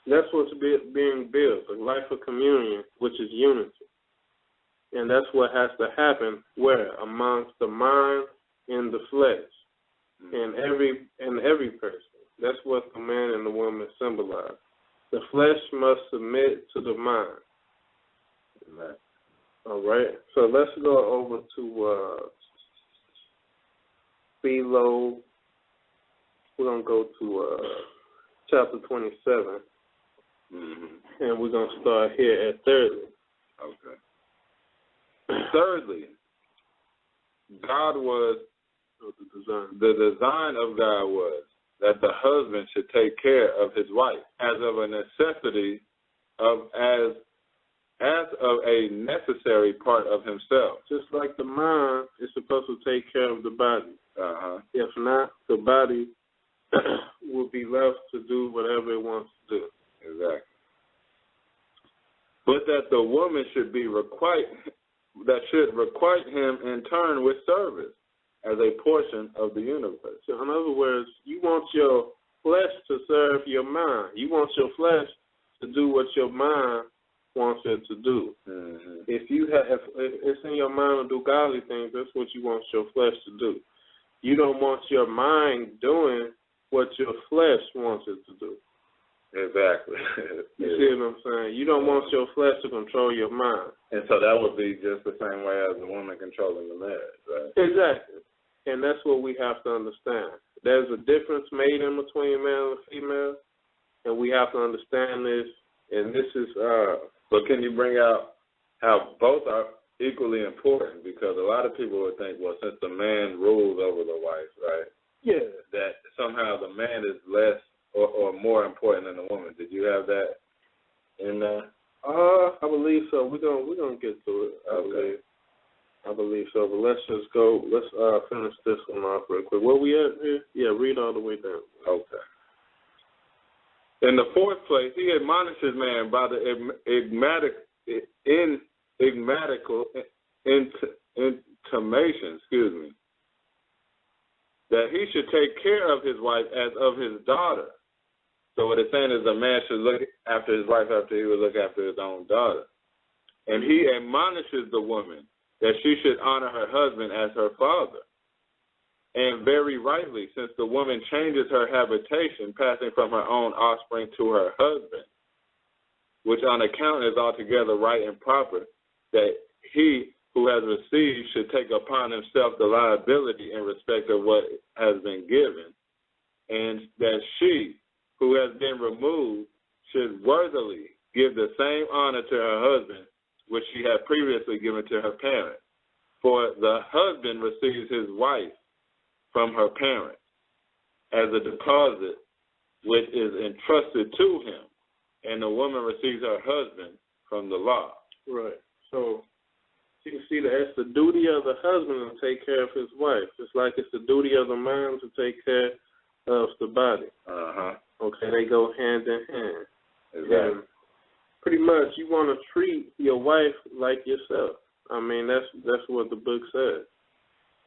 that's what's being built, a life of communion, which is unity. And that's what has to happen where? Amongst the mind and the flesh. In every person. That's what the man and the woman symbolize. The flesh must submit to the mind. Right. All right. So let's go over to Philo. We're going to go to chapter 27. Mm-hmm. And we're going to start here at thirdly. Okay. Thirdly, God was, the design of God was that the husband should take care of his wife as of a necessity, as of a necessary part of himself. Just like the mind is supposed to take care of the body. Uh-huh. If not, the body will be left to do whatever it wants to do. Exactly. But that the woman should requite him in turn with service as a portion of the universe. So in other words, you want your flesh to serve your mind. You want your flesh to do what your mind wants it to do. Mm-hmm. If it's in your mind to do godly things, that's what you want your flesh to do. You don't want your mind doing what your flesh wants it to do. Exactly. You see what I'm saying? You don't want your flesh to control your mind. And so that would be just the same way as the woman controlling the marriage, right? Exactly. And that's what we have to understand. There's a difference made in between male and female, and we have to understand this. And this is but can you bring out how both are equally important? Because a lot of people would think, well, since the man rules over the wife, right? Yeah. That somehow the man is less or more important than the woman. Did you have that in there? I believe so. We're gonna get to it. I believe so. But let's just go. Let's finish this one off real quick. Where we at here? Yeah, read all the way down. Okay. In the fourth place, he admonishes man by the intimation, that he should take care of his wife as of his daughter. So what it's saying is a man should look after his wife after he would look after his own daughter. And he admonishes the woman that she should honor her husband as her father. And very rightly, since the woman changes her habitation, passing from her own offspring to her husband, which on account is altogether right and proper, that he who has received should take upon himself the liability in respect of what has been given, and that she who has been removed should worthily give the same honor to her husband which she had previously given to her parents. For the husband receives his wife from her parents as a deposit which is entrusted to him, and the woman receives her husband from the law. Right. So you can see that it's the duty of the husband to take care of his wife. It's like it's the duty of the man to take care of the body. Okay, they go hand in hand. Exactly. And pretty much, you want to treat your wife like yourself. I mean, that's what the book says,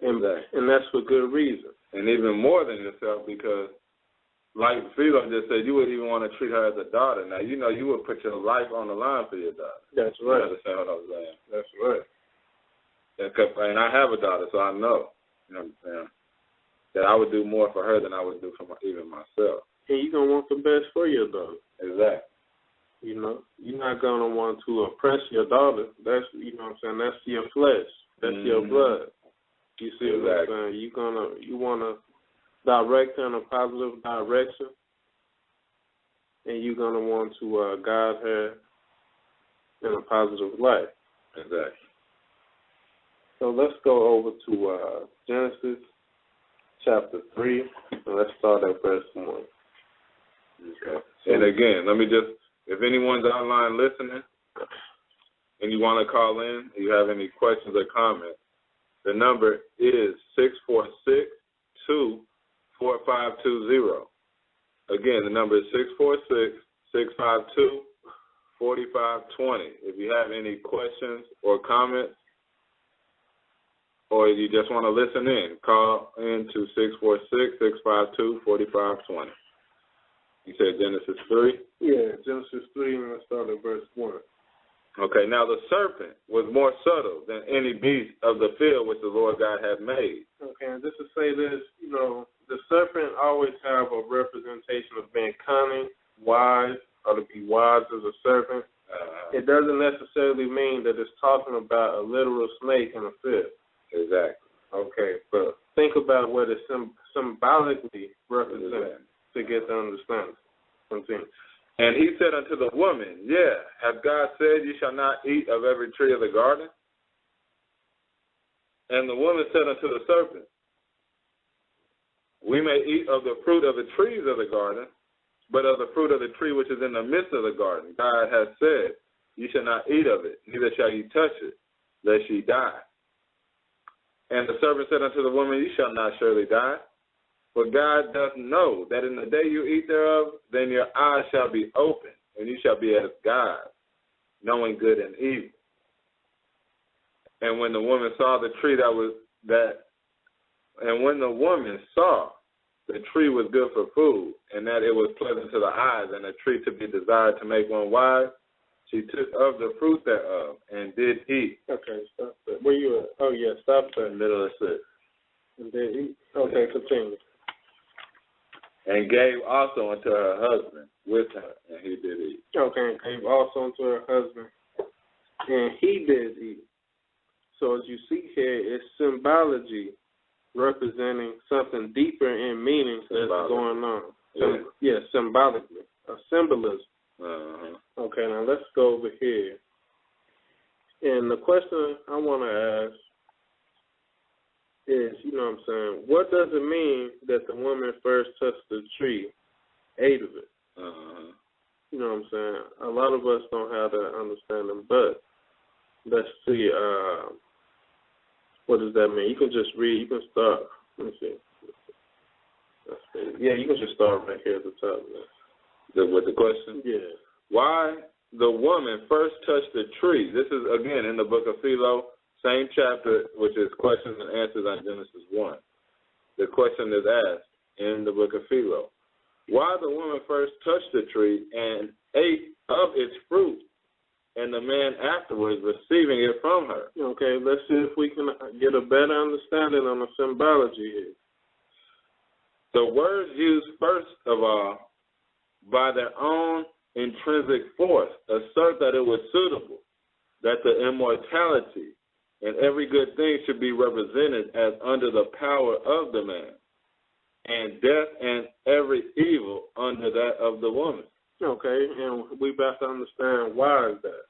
and that's for good reason. And even more than yourself, because like Philo just said, you would even want to treat her as a daughter. Now, you know, you would put your life on the line for your daughter. That's right. You understand what I'm saying? That's right. And I have a daughter, so I know, you know what I'm saying, that I would do more for her than I would do for even myself. And you're going to want the best for your daughter. Exactly. You know, you're not going to want to oppress your daughter. That's, you know what I'm saying, that's your flesh. That's your blood. You see what I'm saying? You want to direct her in a positive direction, and you're going to want to guide her in a positive light. Exactly. So let's go over to Genesis chapter 3, and let's start at verse 1. Okay. And again, let me just, if anyone's online listening and you want to call in, you have any questions or comments, the number is 646-24520. Again, the number is 646-652-4520. If you have any questions or comments, or you just want to listen in, call in to 646-652-4520. You said Genesis 3? Yeah, Genesis 3, and let's start at verse 1. Okay, now the serpent was more subtle than any beast of the field which the Lord God had made. Okay, and just to say this, you know, the serpent always have a representation of being cunning, wise, or to be wise as a serpent. It doesn't necessarily mean that it's talking about a literal snake in a field. Exactly. Okay, but think about what it symbolically represents to get the understanding. Continue. And he said unto the woman, yeah, hath God said, ye shall not eat of every tree of the garden? And the woman said unto the serpent, we may eat of the fruit of the trees of the garden, but of the fruit of the tree which is in the midst of the garden, God hath said, ye shall not eat of it, neither shall ye touch it, lest ye die. And the serpent said unto the woman, ye shall not surely die. For God doth know that in the day you eat thereof, then your eyes shall be opened, and you shall be as gods, knowing good and evil. And when the woman saw the tree when the woman saw the tree was good for food, and that it was pleasant to the eyes, and a tree to be desired to make one wise, she took of the fruit thereof and did eat. Okay, stop that. Where you at? Oh, yeah, stop that. Middle of 6. And did eat. Okay, continue. And gave also unto her husband with her, and he did eat. Okay, and gave also unto her husband, and he did eat. So as you see here, it's symbology representing something deeper in meaning that's going on. Yeah, symbolically. A symbolism. Okay, now let's go over here. And the question I want to ask is, you know what I'm saying, what does it mean that the woman first touched the tree, ate of it? You know what I'm saying? A lot of us don't have that understanding, but let's see, what does that mean? You can just read, you can start, let me see. Yeah, you can just start right here at the top. With the question? Yeah. Why the woman first touched the tree. This is, again, in the book of Philo, same chapter, which is questions and answers on Genesis 1. the question is asked in the book of Philo. Why the woman first touched the tree and ate of its fruit, and the man afterwards receiving it from her? Okay, let's see if we can get a better understanding on the symbology here. The words used first of all, by their own intrinsic force, assert that it was suitable, that the immortality and every good thing should be represented as under the power of the man, and death and every evil under that of the woman. Okay, and we have to understand why is that.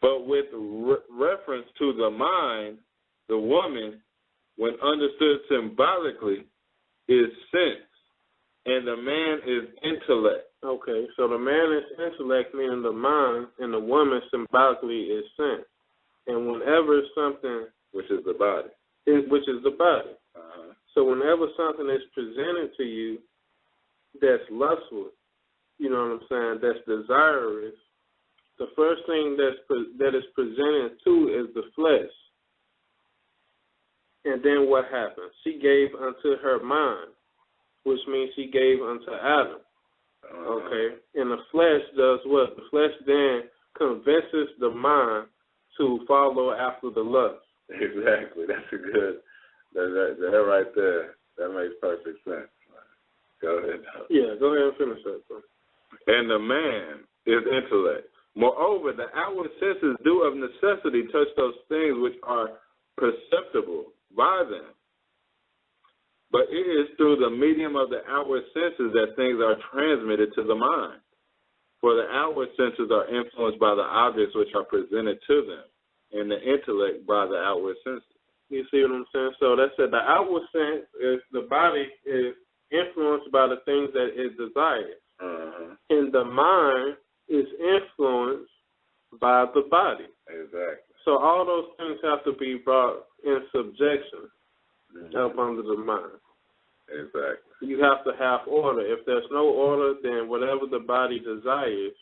But with reference to the mind, the woman, when understood symbolically, is sense, and the man is intellect. Okay, so the man is intellect, meaning the mind, and the woman symbolically is sense. And whenever something, which is the body, which is the body. So whenever something is presented to you that's lustful, you know what I'm saying, that's desirous, the first thing that is presented to is the flesh. And then what happens? She gave unto her mind, which means she gave unto Adam. Okay? And the flesh does what? The flesh then convinces the mind to follow after the lust. Exactly. That's a good, that right there, that makes perfect sense. Go ahead. Yeah, go ahead and finish that, bro. And the man is intellect. Moreover, the outward senses do of necessity touch those things which are perceptible by them. But it is through the medium of the outward senses that things are transmitted to the mind. For the outward senses are influenced by the objects which are presented to them, and the intellect by the outward senses. You see what I'm saying? So that's it. The outward sense is the body is influenced by the things that it desires. And the mind is influenced by the body. Exactly. So all those things have to be brought in subjection up under the mind. Exactly. You have to have order. If there's no order, then whatever the body desires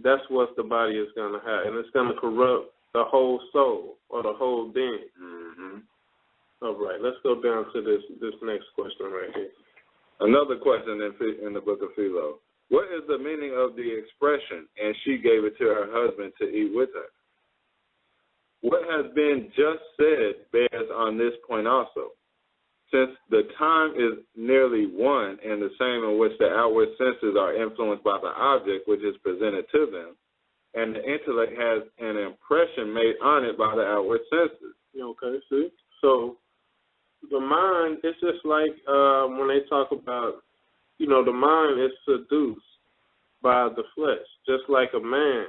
that's what the body is going to have, and it's going to corrupt the whole soul or the whole being. All right, let's go down to this next question right here. Another question in the book of Philo. What is the meaning of the expression, and she gave it to her husband to eat with her? What has been just said bears on this point also. Since the time is nearly one and the same in which the outward senses are influenced by the object which is presented to them, and the intellect has an impression made on it by the outward senses. Okay, see? So the mind, it's just like when they talk about, the mind is seduced by the flesh, just like a man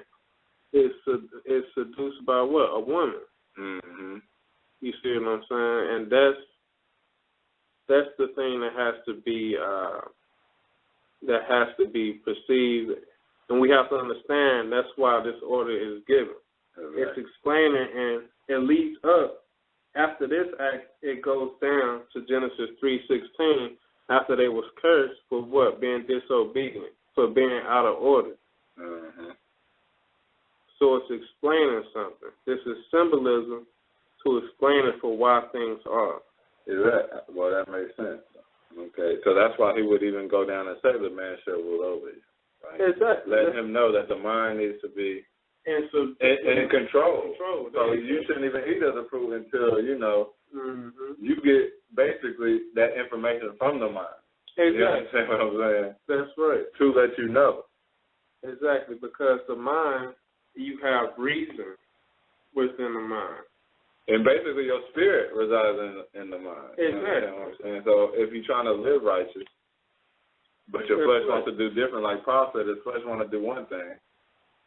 is seduced by what? A woman. You see what I'm saying? And that's the thing that has to be perceived, and we have to understand that's why this order is given. It's explaining, and it leads up. After this act, it goes down to Genesis 3:16. After they was cursed for what? Being disobedient, for being out of order. So it's explaining something. This is symbolism to explain it for why things are. Well, that makes sense. Okay, so that's why he would even go down and say the man shall rule over you. Right? Exactly. Let him know that the mind needs to be in control. So you shouldn't even eat of the fruit until, you get basically that information from the mind. Exactly. You understand what I'm saying? That's right. To let you know. Exactly, because the mind, you have reason within the mind. And basically your spirit resides in the mind. Exactly. You know what I'm saying? So if you're trying to live righteous, but your flesh wants to do different, like Paul said, his flesh want to do one thing,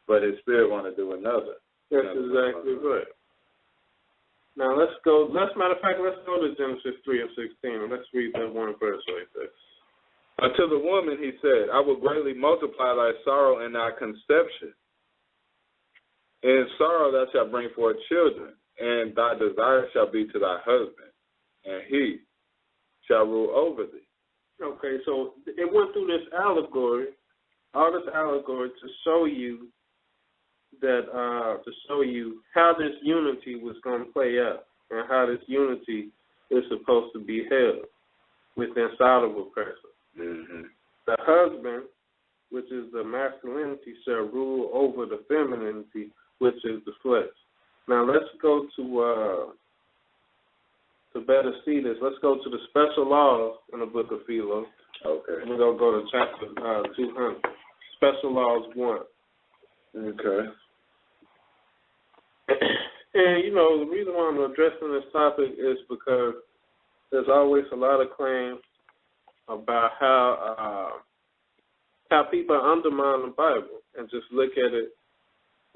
but his spirit want to do another. That's exactly right. Now let's go to Genesis 3:16, and let's read that one verse right there. Unto the woman he said, I will greatly multiply thy sorrow and thy conception. In sorrow thou shalt bring forth children, and thy desire shall be to thy husband, and he shall rule over thee. Okay, so it went through this allegory, to show you that, how this unity was going to play out, and how this unity is supposed to be held with inside of a person. Mm-hmm. The husband, which is the masculinity, shall rule over the femininity, which is the flesh. Now let's go to better see this. Let's go to the special laws in the book of Philo. Okay. We're going to go to chapter 200. Special laws 1. Okay. And, you know, the reason why I'm addressing this topic is because there's always a lot of claims about how people undermine the Bible and just look at it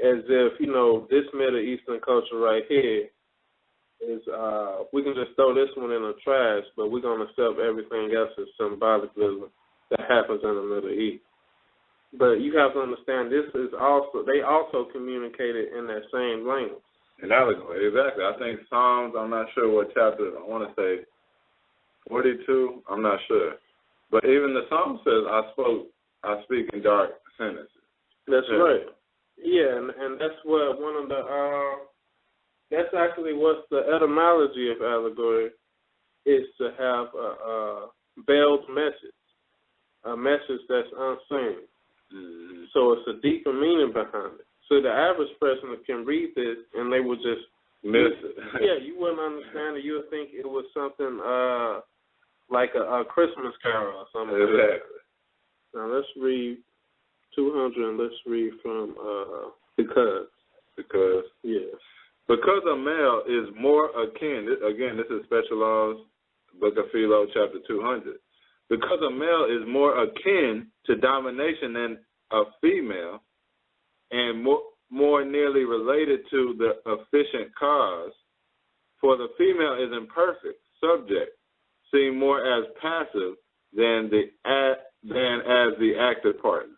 as if, you know, this Middle Eastern culture right here is, we can just throw this one in the trash, but we're going to accept everything else as symbolism that happens in the Middle East. But you have to understand, they also communicated in that same language. An allegory, exactly. I think Psalms, I'm not sure what chapter, I want to say 42, I'm not sure. But even the Psalm says, I speak in dark sentences. That's right. Yeah, and that's what one of the, that's actually what's the etymology of allegory, is to have a veiled message, a message that's unseen. Mm-hmm. So it's a deeper meaning behind it. So the average person can read this and they would just miss it. Yeah, you wouldn't understand it. You would think it was something like a Christmas carol or something. Exactly. Now let's read 200 and let's read from because. Yeah. Because a male is more akin, again, this is Special Laws, Book of Philo, chapter 200. Because a male is more akin to domination than a female, and more nearly related to the efficient cause, for the female is imperfect, subject, seen more as passive than as the active partner.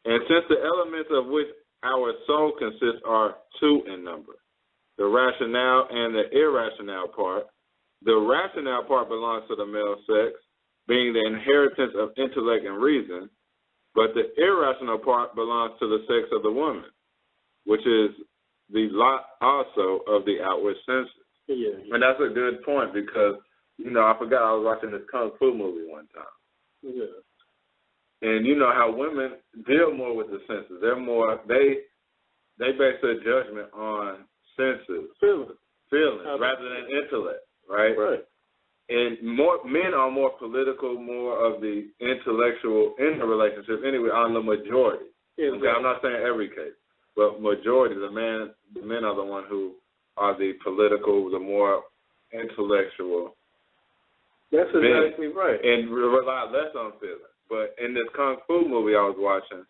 And since the elements of which our soul consists are two in number, the rationale and the irrational part, the rational part belongs to the male sex, being the inheritance of intellect and reason, but the irrational part belongs to the sex of the woman, which is the lot also of the outward senses. Yeah. And that's a good point because, you know, I forgot I was watching this Kung Fu movie one time. Yeah. And you know how women deal more with the senses. They're more, they base their judgment on senses, feelings rather than intellect, right? Right. And men are more political, more of the intellectual in the relationship anyway, on the majority. Exactly. Okay, I'm not saying every case, but majority, the men are the one who are the political, the more intellectual. That's exactly right. And rely less on feelings. But in this Kung Fu movie I was watching,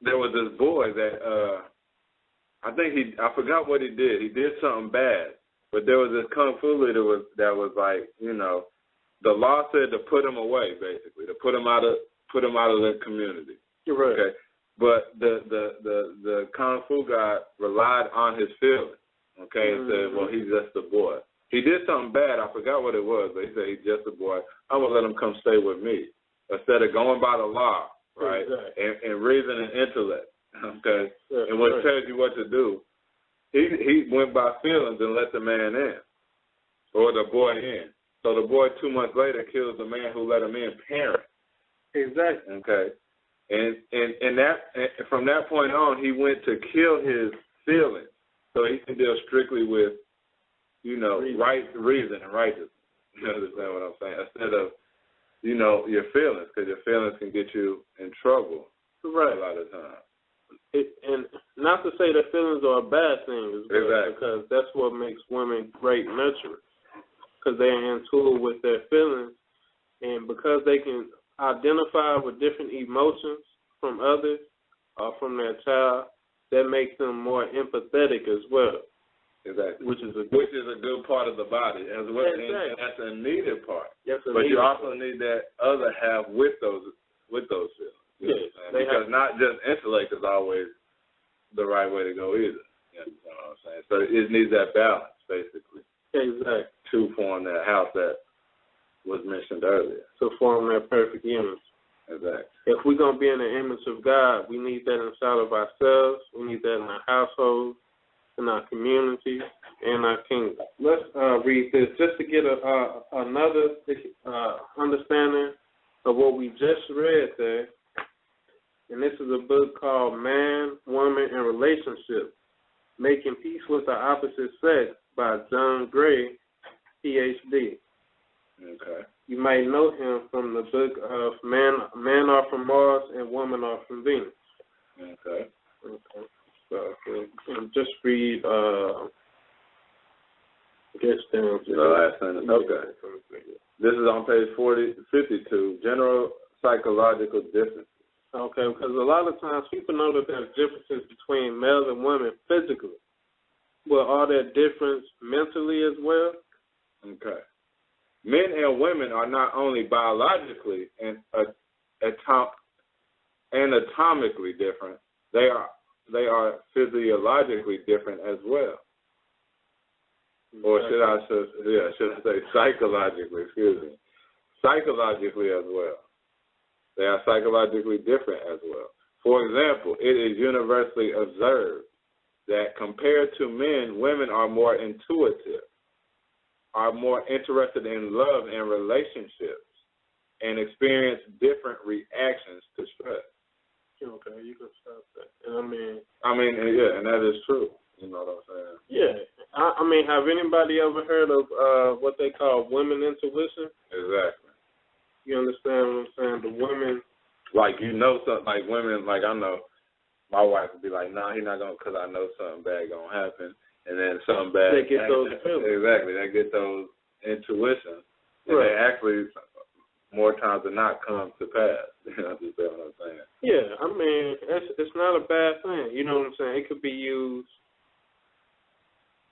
there was this boy that I forgot what he did. He did something bad. But there was this Kung Fu leader that was like, you know, the law said to put him away, basically, to put him out of the community. You're right. Okay. But the Kung Fu guy relied on his feelings, okay, and said, well, he's just a boy. He did something bad. I forgot what it was, but he said he's just a boy. I'm going to let him come stay with me instead of going by the law, right, exactly. and reason and intellect, okay, and what tells you what to do. He went by feelings and let the man in, or the boy in. So the boy 2 months later kills the man who let him in, parent. Exactly. Okay. And from that point on, he went to kill his feelings so he can deal strictly with, you know, reason and righteousness. You understand what I'm saying? Instead of, you know, your feelings, because your feelings can get you in trouble a lot of times. And not to say that feelings are a bad thing, exactly. Because that's what makes women great nurturers, because they're in tune with their feelings, and because they can identify with different emotions from others or from their child, that makes them more empathetic as well. Exactly. Which is a good part of the body as well, exactly. And that's a needed part. But you also need that other half with those feelings. Yes, because not just intellect is always the right way to go either. You know what I'm saying? So it needs that balance, basically. Exactly. To form that house that was mentioned earlier. To form that perfect image. Exactly. If we're going to be in the image of God, we need that inside of ourselves. We need that in our household. in our community, and our kingdom. Let's read this just to get another understanding of what we just read there. And this is a book called Man, Woman, and Relationships, Making Peace with the Opposite Sex by John Gray, Ph.D. Okay. You might know him from the book of Man Are From Mars and Woman Are From Venus. Okay. So just read, down to the last sentence. Okay. This is on page 52, General Psychological Differences. Okay, because a lot of times people know that there's differences between males and women physically, but are there differences mentally as well? Okay. Men and women are not only biologically and anatomically different, they are physiologically different as well. Or should I say psychologically, psychologically as well. They are psychologically different as well. For example, it is universally observed that compared to men, women are more intuitive, are more interested in love and relationships, and experience different reactions to stress. Okay, you can stop that. And and that is true. You know what I'm saying? Yeah. I mean, have anybody ever heard of what they call women intuition? Exactly. You understand what I'm saying? The women. Like, you know something, like women, like I know, my wife would be like, nah, he's not going to, because I know something bad going to happen. And then something bad. They get those feelings. Exactly. They get those intuitions. And right. They actually, more times than not, come to pass. You know what I'm saying? Yeah. I mean, it's not a bad thing. You know what I'm saying? It could be used,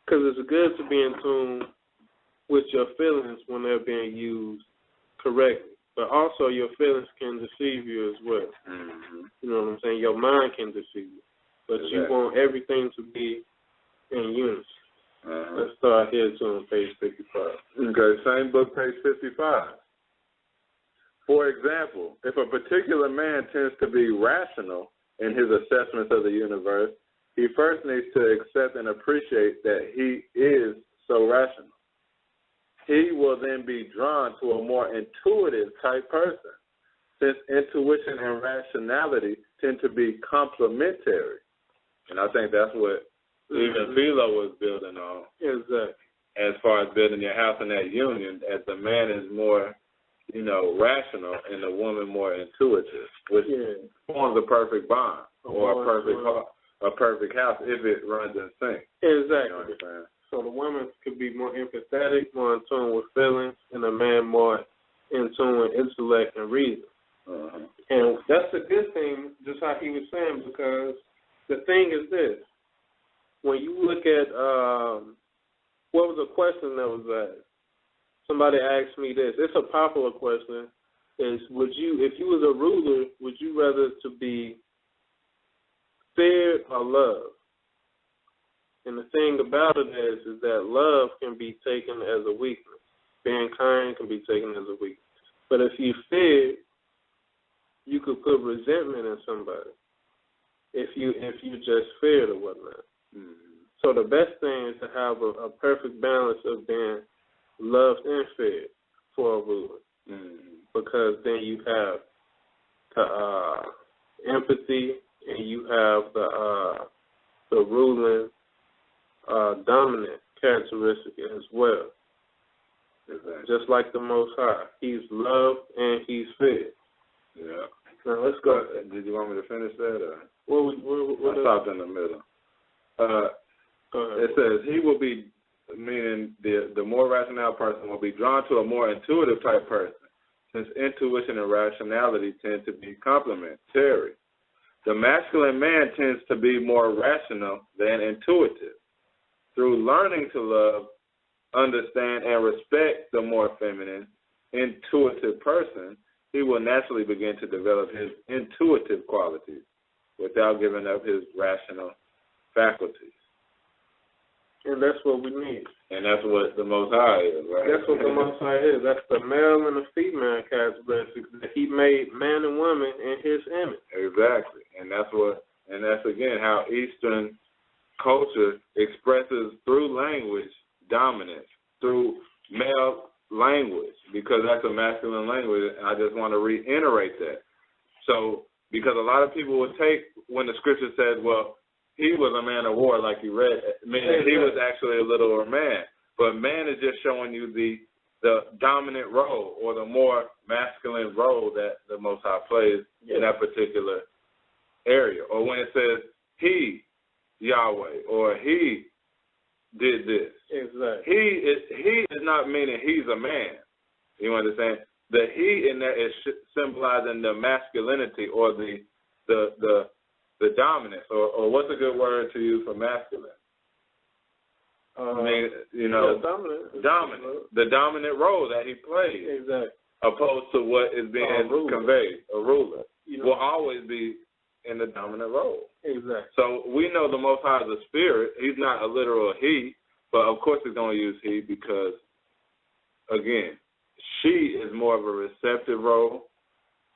because it's good to be in tune with your feelings when they're being used correctly. But also your feelings can deceive you as well. Mm-hmm. You know what I'm saying? Your mind can deceive you. But exactly. You want everything to be in unison. Uh-huh. Let's start here too on page 55. Okay, same book, page 55. For example, if a particular man tends to be rational in his assessments of the universe, he first needs to accept and appreciate that he is so rational. He will then be drawn to a more intuitive type person, since intuition and rationality tend to be complementary. And I think that's what even Philo was building on. Exactly. As far as building your house in that union, as the man is more, rational and the woman more intuitive, which forms a perfect bond or a perfect house if it runs in sync. Exactly. You know what I'm saying? So the woman could be more empathetic, more in tune with feelings, and the man more in tune with intellect and reason. Uh-huh. And that's a good thing, just how he was saying, because the thing is this. When you look at, what was the question that was asked? Somebody asked me this. It's a popular question. Is if you was a ruler, would you rather to be feared or loved? And the thing about it is that love can be taken as a weakness. Being kind can be taken as a weakness. But if you fear, you could put resentment in somebody. If you just feared or whatnot. Mm-hmm. So the best thing is to have a perfect balance of being loved and feared for a ruler. Mm-hmm. Because then you have the empathy and you have the ruling dominant characteristic as well. Exactly. Just like the Most High. He's loved and he's fed. Yeah. Now let's go. Did you want me to finish that? What I stopped in the middle. Go ahead. It says he will be, meaning the more rational person will be drawn to a more intuitive type person, since intuition and rationality tend to be complementary. The masculine man tends to be more rational than intuitive. Through learning to love, understand, and respect the more feminine, intuitive person, he will naturally begin to develop his intuitive qualities without giving up his rational faculties. And that's what we need. And that's what the Most High is, right? That's what the Most High is. That's the male and the female characteristics that he made man and woman in his image. Exactly. And that's again how Eastern culture expresses through language dominance, through male language, because that's a masculine language, and I just want to reiterate that. So, because a lot of people would take when the scripture says, well, he was a man of war, like you read, meaning he was actually a littler man. But man is just showing you the dominant role or the more masculine role that the Most High plays in that particular area. Or when it says he, Yahweh, or he did this. Exactly. He is not meaning he's a man. You understand? The he in that is symbolizing the masculinity or the dominance, or what's a good word to use for masculine? Dominant. The dominant role that he plays. Exactly. Opposed to what is being conveyed. A ruler will always be in the dominant role. Exactly. So we know the Most High is a spirit. He's not a literal he, but of course he's going to use he because, again, she is more of a receptive role,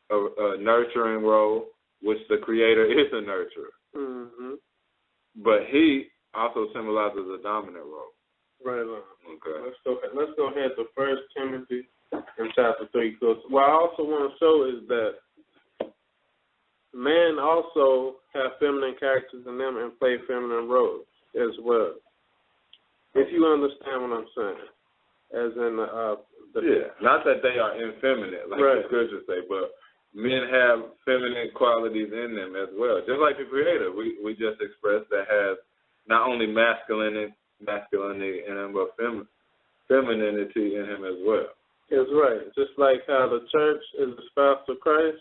a nurturing role, which the Creator is a nurturer. Mm-hmm. But he also symbolizes a dominant role. Right on. Okay. Let's go ahead to 1 Timothy in chapter 3. Because what I also want to show is that men also have feminine characters in them and play feminine roles as well. If you understand what I'm saying. As in not that they are effeminate, like the scriptures say, but men have feminine qualities in them as well. Just like the Creator, we just expressed that has not only masculinity in him, but femininity in him as well. That's right. Just like how the church is the spouse of Christ.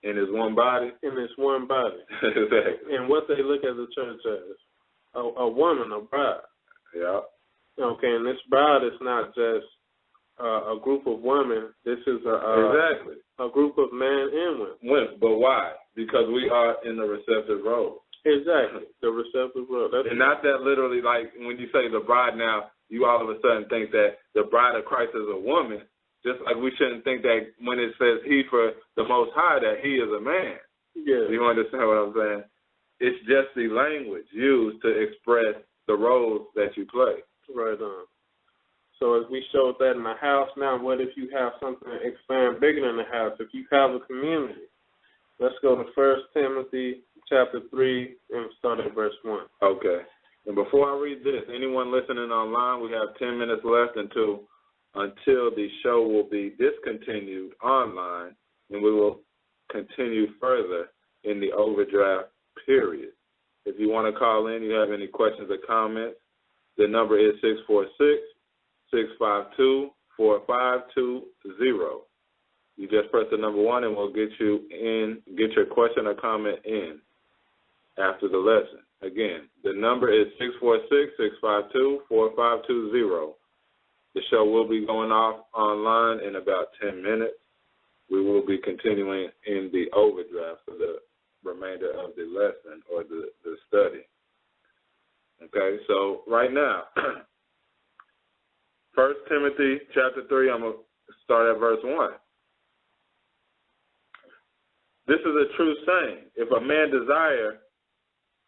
In his one body. In his one body. Exactly. And what they look at the church as. A woman, a bride. Yeah. Okay, and this bride is not just a group of women. This is a group of men and women. But why? Because we are in the receptive role. Exactly, the receptive role. And not that literally, like when you say the bride now, you all of a sudden think that the bride of Christ is a woman, just like we shouldn't think that when it says he for the Most High that he is a man. Yeah. You understand what I'm saying? It's just the language used to express the roles that you play. Right on. So as we showed that in the house, now what if you have something that expand bigger than the house? If you have a community, let's go to 1 Timothy chapter 3 and start at verse 1. Okay. And before I read this, anyone listening online, we have 10 minutes left until the show will be discontinued online, and we will continue further in the overdraft period. If you want to call in, you have any questions or comments, the number is 646-652-4520. You just press the number 1 and we'll get your question or comment in after the lesson. Again, the number is 646-652-4520. The show will be going off online in about 10 minutes. We will be continuing in the overdraft for the remainder of the lesson or the study. Okay, so right now, 1 Timothy chapter 3, I'm going to start at verse 1. This is a true saying. If a man desire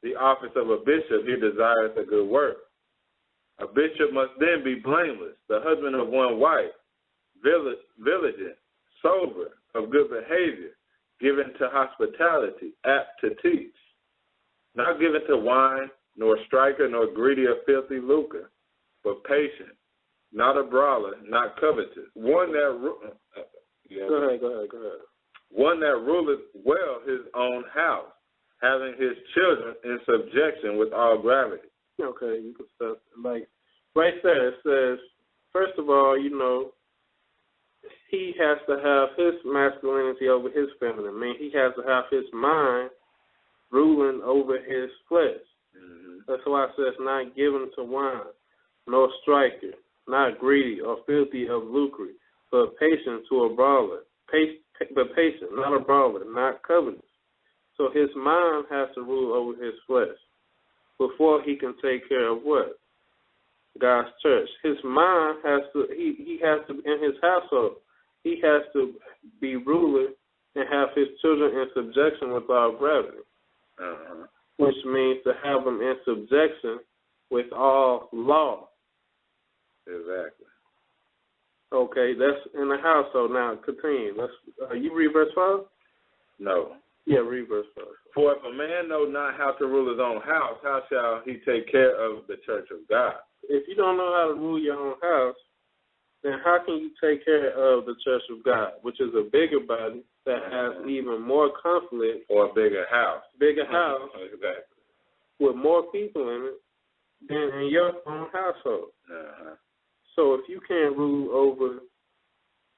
the office of a bishop, he desires a good work. A bishop must then be blameless, the husband of one wife, vigilant, sober, of good behavior, given to hospitality, apt to teach, not given to wine, nor striker, nor greedy of filthy lucre, but patient, not a brawler, not covetous, one that Go ahead. One that ruleth well his own house, having his children in subjection with all gravity. Okay, you can start. Like, right there, it says, first of all, he has to have his masculinity over his feminine. I mean, he has to have his mind ruling over his flesh. Mm-hmm. That's why it says not given to wine, nor striker, not greedy or filthy of lucre, but patient to a brawler. But patient, not a brawler, not covetous. So his mind has to rule over his flesh before he can take care of what? God's church. His mind has to, he has to, in his household, he has to be ruler and have his children in subjection with all gravity. Uh-huh. which means to have them in subjection with all law. Exactly. Okay, that's in the household. Now, continue. You read verse 5? No. Yeah, read verse 5. For if a man know not how to rule his own house, how shall he take care of the church of God? If you don't know how to rule your own house, then how can you take care of the church of God, which is a bigger body that has even more conflict? Or a bigger house. Bigger house. Exactly. With more people in it than in your own household. Uh-huh. So if you can't rule over,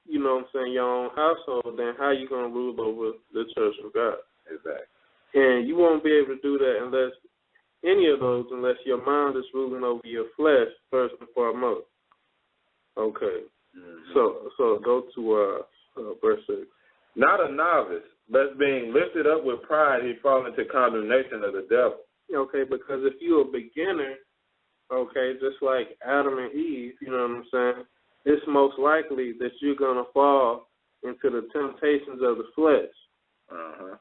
your own household, then how you going to rule over the church of God? Exactly. And you won't be able to do that unless your mind is ruling over your flesh first and foremost. Okay. Mm-hmm. So go to verse 6. Not a novice, but being lifted up with pride, he fall into condemnation of the devil. Okay, because if you're a beginner, okay, just like Adam and Eve, you know what I'm saying, it's most likely that you're going to fall into the temptations of the flesh. Uh-huh.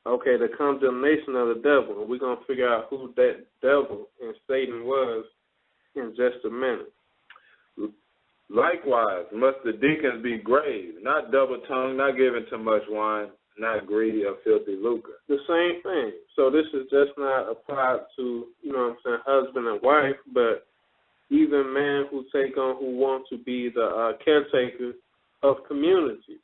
Okay, the condemnation of the devil. We're going to figure out who that devil and Satan was in just a minute. Likewise, must the deacons be grave, not double-tongued, not given to much wine, not greedy of filthy lucre. The same thing. So this is just not applied to, husband and wife, but even men who want to be the caretakers of community.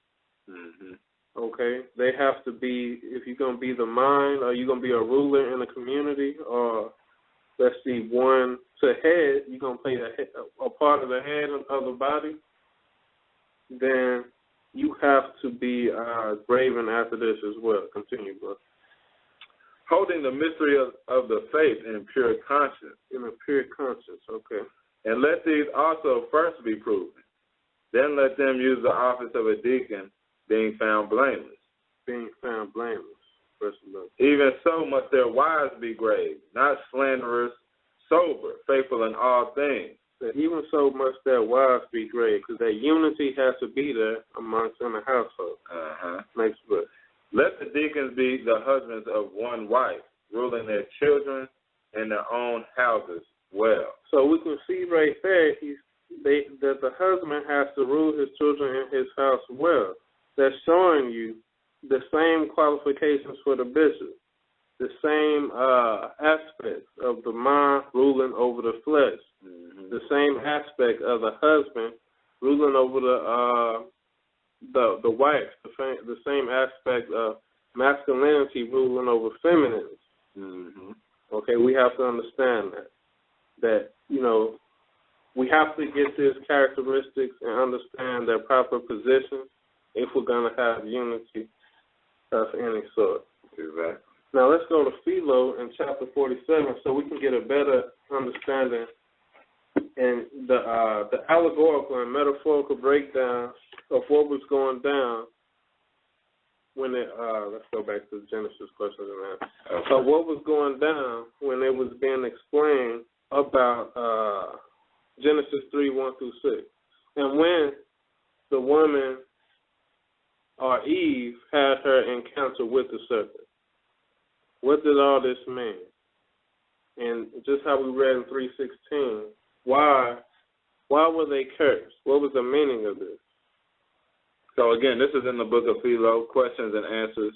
Mm-hmm. Okay? They have to be, if you're going to be the mind, or you're going to be a ruler in the community, or let's see, one to head, you're going to play a part of the head of the body, then you have to be graven after this as well. Continue, bro. Holding the mystery of the faith in pure conscience. In a pure conscience, okay. And let these also first be proven. Then let them use the office of a deacon, being found blameless. Being found blameless. Verse 11. Even so must their wives be grave, not slanderers, sober, faithful in all things. Even so must their wives be grave, because that unity has to be there amongst in the household. Uh-huh. Next verse. Let the deacons be the husbands of one wife, ruling their children and their own houses well. So we can see right there that the husband has to rule his children and his house well. That's showing you the same qualifications for the bishop, the same aspects of the mind ruling over the flesh, mm-hmm. the same aspect of the husband ruling over the wife, the same aspect of masculinity ruling over femininity. Mm-hmm. Okay, we have to understand that we have to get these characteristics and understand their proper position if we're going to have unity of any sort. Exactly. Now let's go to Philo in chapter 47 so we can get a better understanding and the allegorical and metaphorical breakdown of what was going down when let's go back to the Genesis question now. Okay. So what was going down when it was being explained about Genesis 3:1-6, and when the woman or Eve had her encounter with the serpent. What did all this mean? And just how we read in 3:16, why were they cursed? What was the meaning of this? So again, this is in the book of Philo, questions and answers.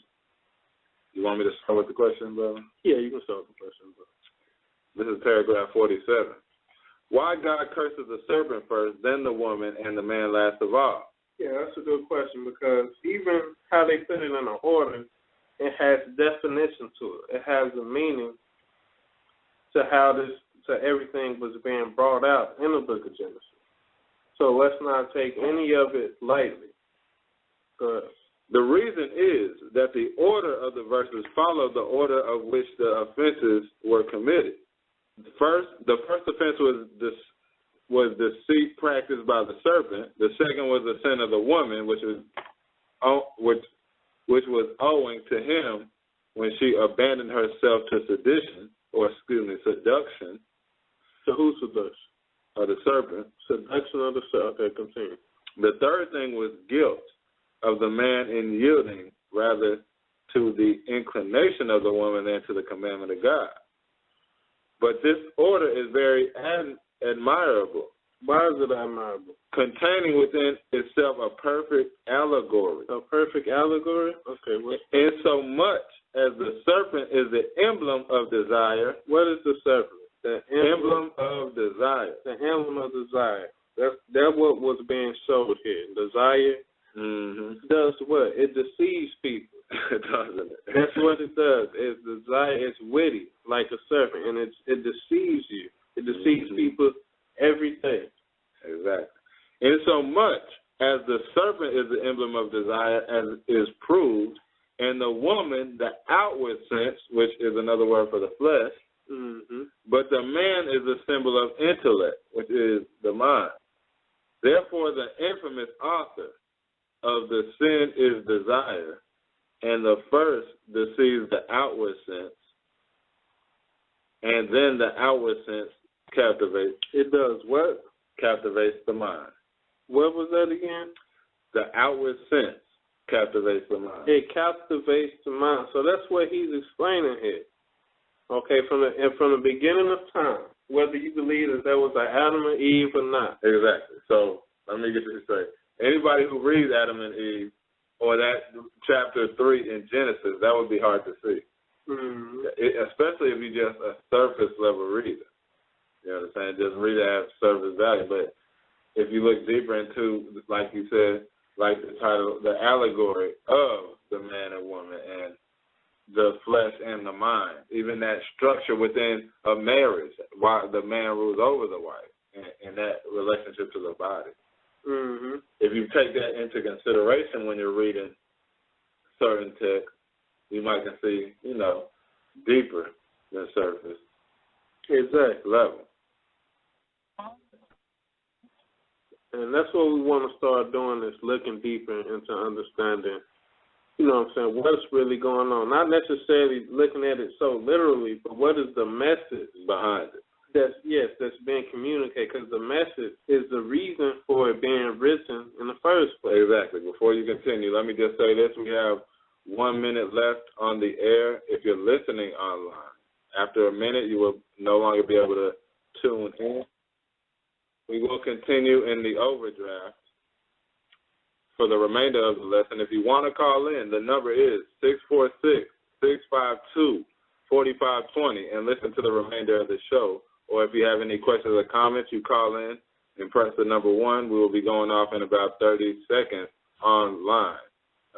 You want me to start with the question, brother? Yeah, you can start with the question, brother. This is paragraph 47. Why God curses the serpent first, then the woman, and the man last of all? Yeah, that's a good question, because even how they put it in an order, it has definition to it. It has a meaning to how to everything was being brought out in the book of Genesis. So let's not take any of it lightly. The reason is that the order of the verses follow the order of which the offenses were committed. The first offense was deceit practiced by the serpent. The second was the sin of the woman, which was owing to him when she abandoned herself to seduction. To whose seduction? Of the serpent. Seduction of the serpent. Okay, continue. The third thing was guilt of the man in yielding rather to the inclination of the woman than to the commandment of God. But this order is very admirable. Why is it admirable? Containing within itself a perfect allegory. A perfect allegory? Okay. In so much as the serpent is the emblem of desire. What is the serpent? The emblem of desire. The emblem of desire. That's what was being showed here. Desire does what? It deceives people. Doesn't it? That's what it does. It's desire. It's witty, like a serpent, and it deceives you. It deceives people every day. Exactly. In so much as the serpent is the emblem of desire, as is proved, and the woman the outward sense, which is another word for the flesh, but the man is a symbol of intellect, which is the mind. Therefore, the infamous author of the sin is desire, and the first deceives the outward sense, and then the outward sense captivates. It does what? Captivates the mind. What was that again? The outward sense captivates the mind. It captivates the mind. So that's what he's explaining here. Okay, from the beginning of time, whether you believe that there was an Adam and Eve or not. Exactly. So let me get this straight. Anybody who reads Adam and Eve or that chapter 3 in Genesis, that would be hard to see. Especially if you're just a surface level reader. You know what I'm saying? Just read it at surface value. But if you look deeper into, like you said, like the title, the allegory of the man and woman and the flesh and the mind, even that structure within a marriage, why the man rules over the wife, and that relationship to the body. If you take that into consideration when you're reading certain texts, you might can see, deeper than surface. Exactly. Level. And that's what we want to start doing, is looking deeper into understanding, what's really going on. Not necessarily looking at it so literally, but what is the message behind it? That's being communicated, because the message is the reason for it being written in the first place. Exactly. Before you continue, let me just say this. We have 1 minute left on the air if you're listening online. After a minute, you will no longer be able to tune in. We will continue in the overdraft for the remainder of the lesson. If you want to call in, the number is 646-652-4520 and listen to the remainder of the show. Or if you have any questions or comments, you call in and press the number 1. We will be going off in about 30 seconds online.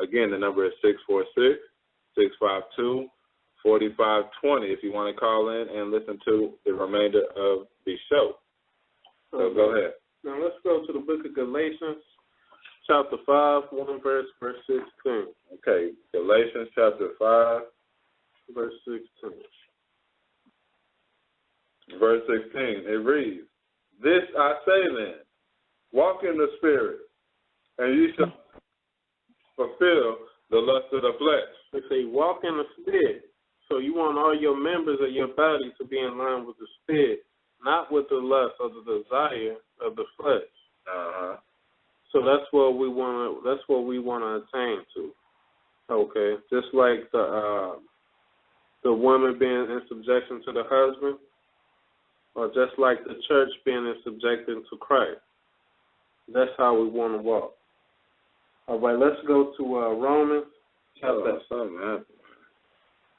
Again, the number is 646-652-4520 if you want to call in and listen to the remainder of the show. So go ahead. Now let's go to the book of Galatians, chapter 5, 1 verse 16. Okay, Galatians chapter 5, verse 16. Verse 16, it reads, "This I say then, walk in the Spirit, and you shall fulfill the lust of the flesh." They say walk in the Spirit. So you want all your members of your body to be in line with the Spirit, not with the lust or the desire of the flesh. So that's what we want to attain to. Okay, just like the woman being in subjection to the husband, or just like the church being in subjection to Christ. That's how we want to walk. All right, let's go to Romans chapter. Something happened.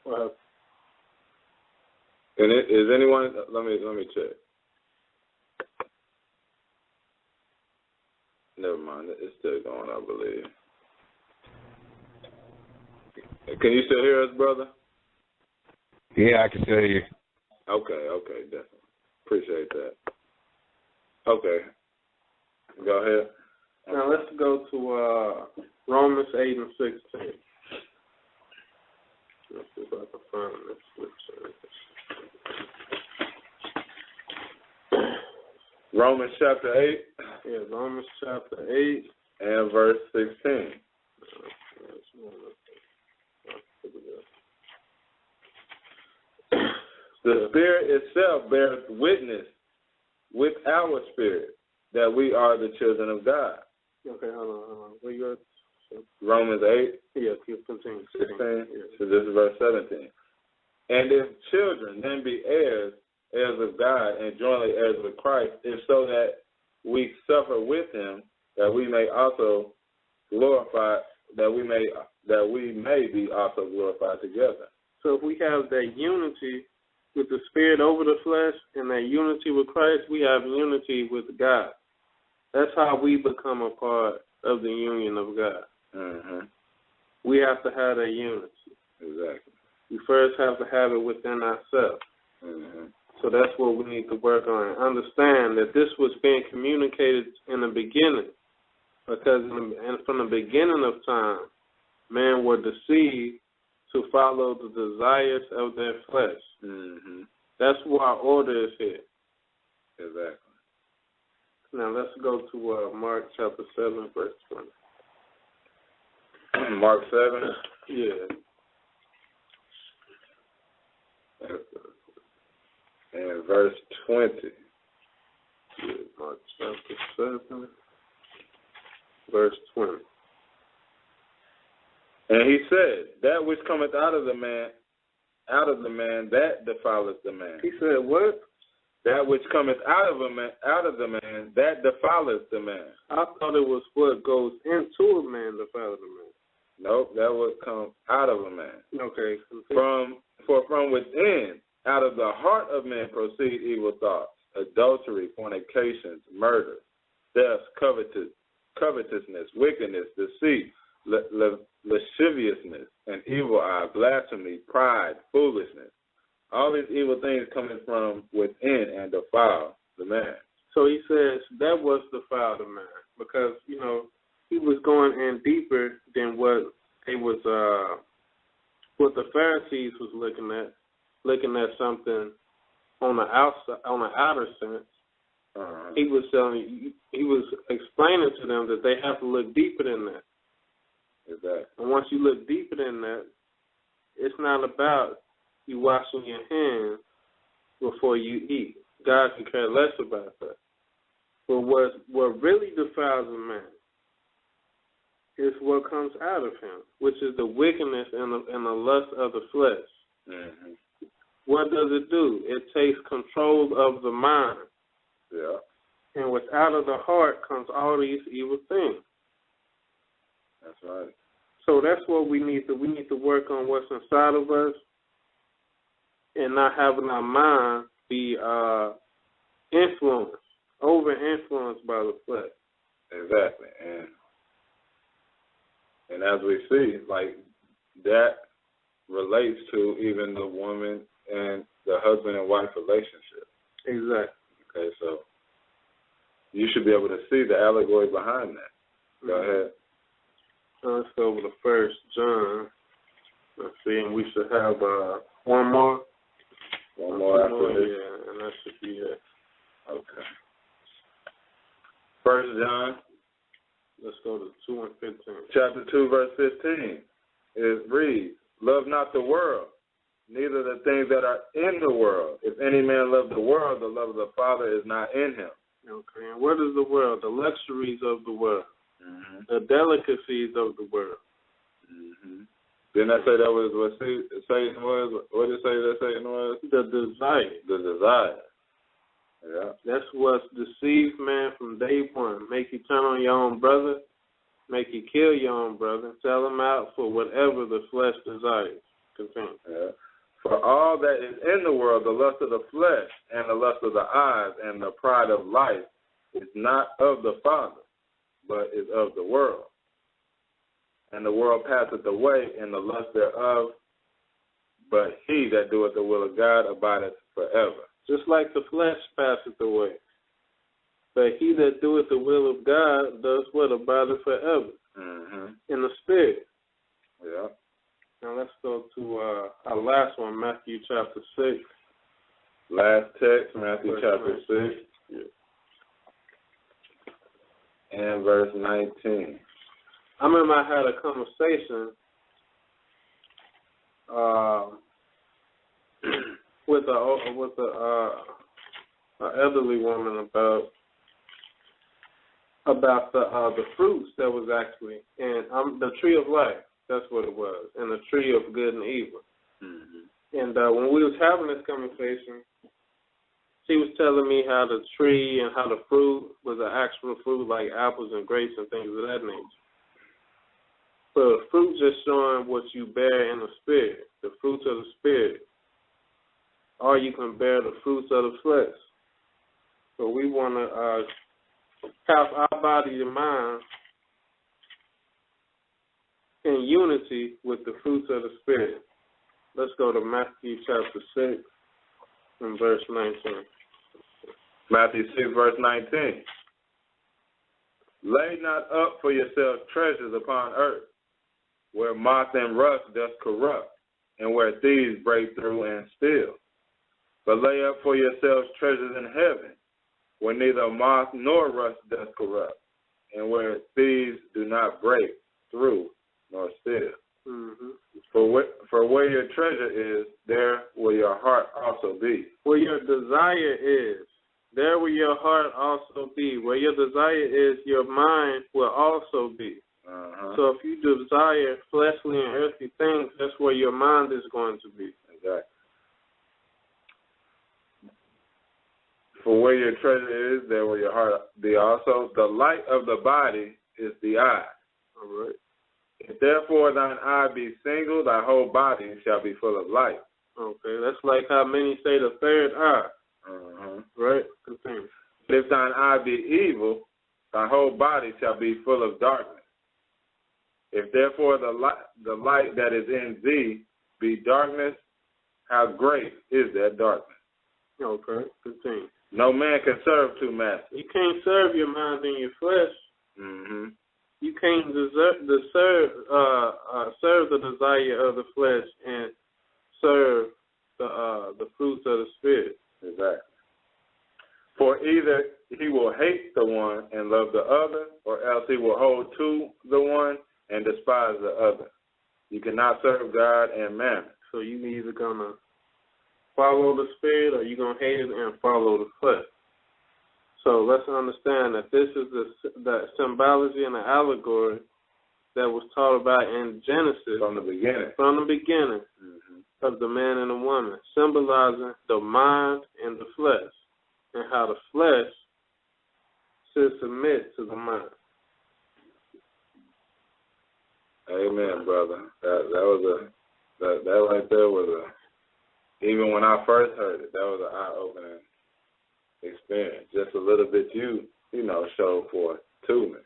Well, and is anyone? Let me check. Never mind. It's still going, I believe. Can you still hear us, brother? Yeah, I can still hear you. Okay, definitely. Appreciate that. Okay. Go ahead. Now let's go to Romans 8 and 16. Let's see if I can find this scripture. Romans chapter 8. Yeah, Romans chapter 8. And verse 16. The Spirit itself bears witness with our spirit that we are the children of God. Okay, hold on. Where you at? Romans 8? Yeah, continue. 16? Yeah. So this is verse 17. And if children, then be heirs of God, and jointly heirs with Christ, if so that we suffer with him, that we may also glorify, that we may be also glorified together. So if we have that unity with the Spirit over the flesh and that unity with Christ, we have unity with God. That's how we become a part of the union of God. Mm-hmm. We have to have that unity. Exactly. We first have to have it within ourselves. Mm-hmm. So that's what we need to work on and understand that this was being communicated in the beginning, because from the beginning of time, men were deceived to follow the desires of their flesh. Mm-hmm. That's why our order is here. Exactly. Now let's go to Mark chapter 7, verse 20. Mark 7? Yeah. And verse 20. Yeah, Mark chapter 7, verse 20. And he said, that which cometh out of the man, that defileth the man. He said, what? That which cometh out of the man, that defileth the man. I thought it was what goes into a man defileth the man. Nope, that would come out of a man. Okay. For from within, out of the heart of men proceed evil thoughts, adultery, fornications, murder, theft, covetousness, wickedness, deceit, lasciviousness, an evil eye, blasphemy, pride, foolishness. All these evil things coming from within and defile the man. So he says that was defile the man, because, he was going in deeper than what what the Pharisees was looking at something on the outside, on the outer sense. Uh-huh. He was explaining to them that they have to look deeper than that. Exactly. And once you look deeper than that, it's not about you washing your hands before you eat. God can care less about that. But what really defiles a man is what comes out of him, which is the wickedness and the lust of the flesh. Mm-hmm. What does it do? It takes control of the mind. Yeah. And what's out of the heart comes all these evil things. That's right. So that's what we need to work on what's inside of us and not having our mind be over-influenced by the flesh. Exactly. And as we see, like, that relates to even the woman and the husband and wife relationship. Exactly. Okay, so you should be able to see the allegory behind that. Go ahead. Let's go over to 1 John. Let's see, and we should have one more. One more after this. Yeah, and that should be it. Okay. 1 John. Let's go to 2 and 15. Chapter 2, verse 15. It reads, love not the world, neither the things that are in the world. If any man love the world, the love of the Father is not in him. Okay, and what is the world? The luxuries of the world. Mm-hmm. The delicacies of the world. Mm-hmm. Didn't I say that was what Satan was? What did it say that Satan was? The desire. The desire. Yeah. That's what's deceived man from day one. Make you turn on your own brother. Make you kill your own brother. Sell him out for whatever the flesh desires. Continue. Yeah. For all that is in the world, the lust of the flesh and the lust of the eyes and the pride of life is not of the Father, but is of the world. And the world passeth away in the lust thereof, but he that doeth the will of God abideth forever. Just like the flesh passeth away. But he that doeth the will of God does what? Abideth forever. Mm-hmm. In the spirit. Yeah. Now let's go to our last one, Matthew chapter 6. Last text, Matthew chapter 6. Yeah. And verse 19. I remember I had a conversation with an elderly woman about about the fruits that was actually, and the tree of life. That's what it was, and the tree of good and evil. Mm-hmm. And when we was having this conversation, she was telling me how the tree and how the fruit was an actual fruit, like apples and grapes and things of that nature. So the fruit just showing what you bear in the spirit, the fruits of the spirit, or you can bear the fruits of the flesh. So we want to have our body and mind in unity with the fruits of the spirit. Let's go to Matthew chapter 6 and verse 19. Matthew 6, verse 19. Lay not up for yourselves treasures upon earth, where moth and rust doth corrupt, and where thieves break through and steal. But lay up for yourselves treasures in heaven, where neither moth nor rust doth corrupt, and where thieves do not break through nor steal. Mm-hmm. For where your treasure is, there will your heart also be. Where your desire is, there will your heart also be. Where your desire is, your mind will also be. Uh-huh. So if you desire fleshly and earthly things, that's where your mind is going to be. Exactly. For where your treasure is, there will your heart be also. The light of the body is the eye. All right. If therefore thine eye be single, thy whole body shall be full of light. Okay, that's like how many say the third eye. Uh-huh. Right? Continue. If thine eye be evil, thy whole body shall be full of darkness. If therefore the light that is in thee be darkness, how great is that darkness? Okay, continue. No man can serve two masters. You can't serve your mind and your flesh. Mm-hmm. You can't serve the desire of the flesh and serve the fruits of the spirit. Exactly. For either he will hate the one and love the other, or else he will hold to the one and despise the other. You cannot serve God and mammon. So you either gonna follow the spirit or you're gonna hate it and follow the flesh. So let's understand that this is the symbology and the allegory that was taught about in Genesis from the beginning. Mm-hmm. Of the man and the woman, symbolizing the mind and the flesh, and how the flesh should submit to the mind. Amen, brother. That right there was even when I first heard it, that was an eye-opening experience. Just a little bit you showed forth to me.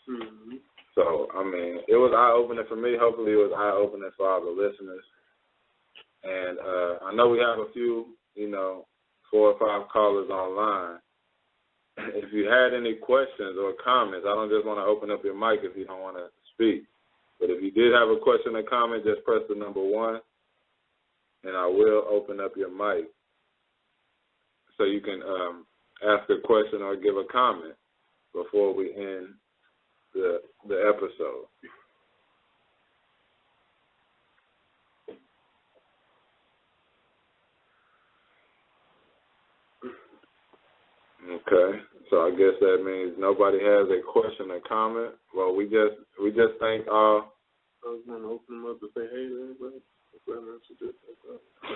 Mm-hmm. So, I mean, it was eye-opening for me. Hopefully it was eye-opening for all the listeners. And I know we have a few, 4 or 5 callers online. If you had any questions or comments, I don't just want to open up your mic if you don't want to speak. But if you did have a question or comment, just press the number 1, and I will open up your mic so you can ask a question or give a comment before we end the episode. Okay, so I guess that means nobody has a question or comment. Well, we just thank all. I was going to open them up to say hey to anybody.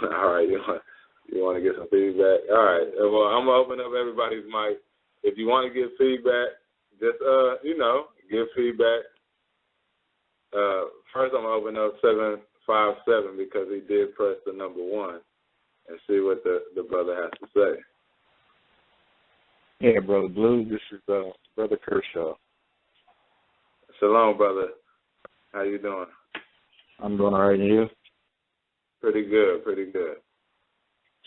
All right, you want to get some feedback? All right, well, I'm going to open up everybody's mic. If you want to give feedback, just, give feedback. First, I'm going to open up 757 because he did press the number 1 and see what the brother has to say. Yeah, Brother Blue, this is Brother Kershaw. Shalom, brother. How you doing? I'm doing all right, and you? Pretty good, pretty good.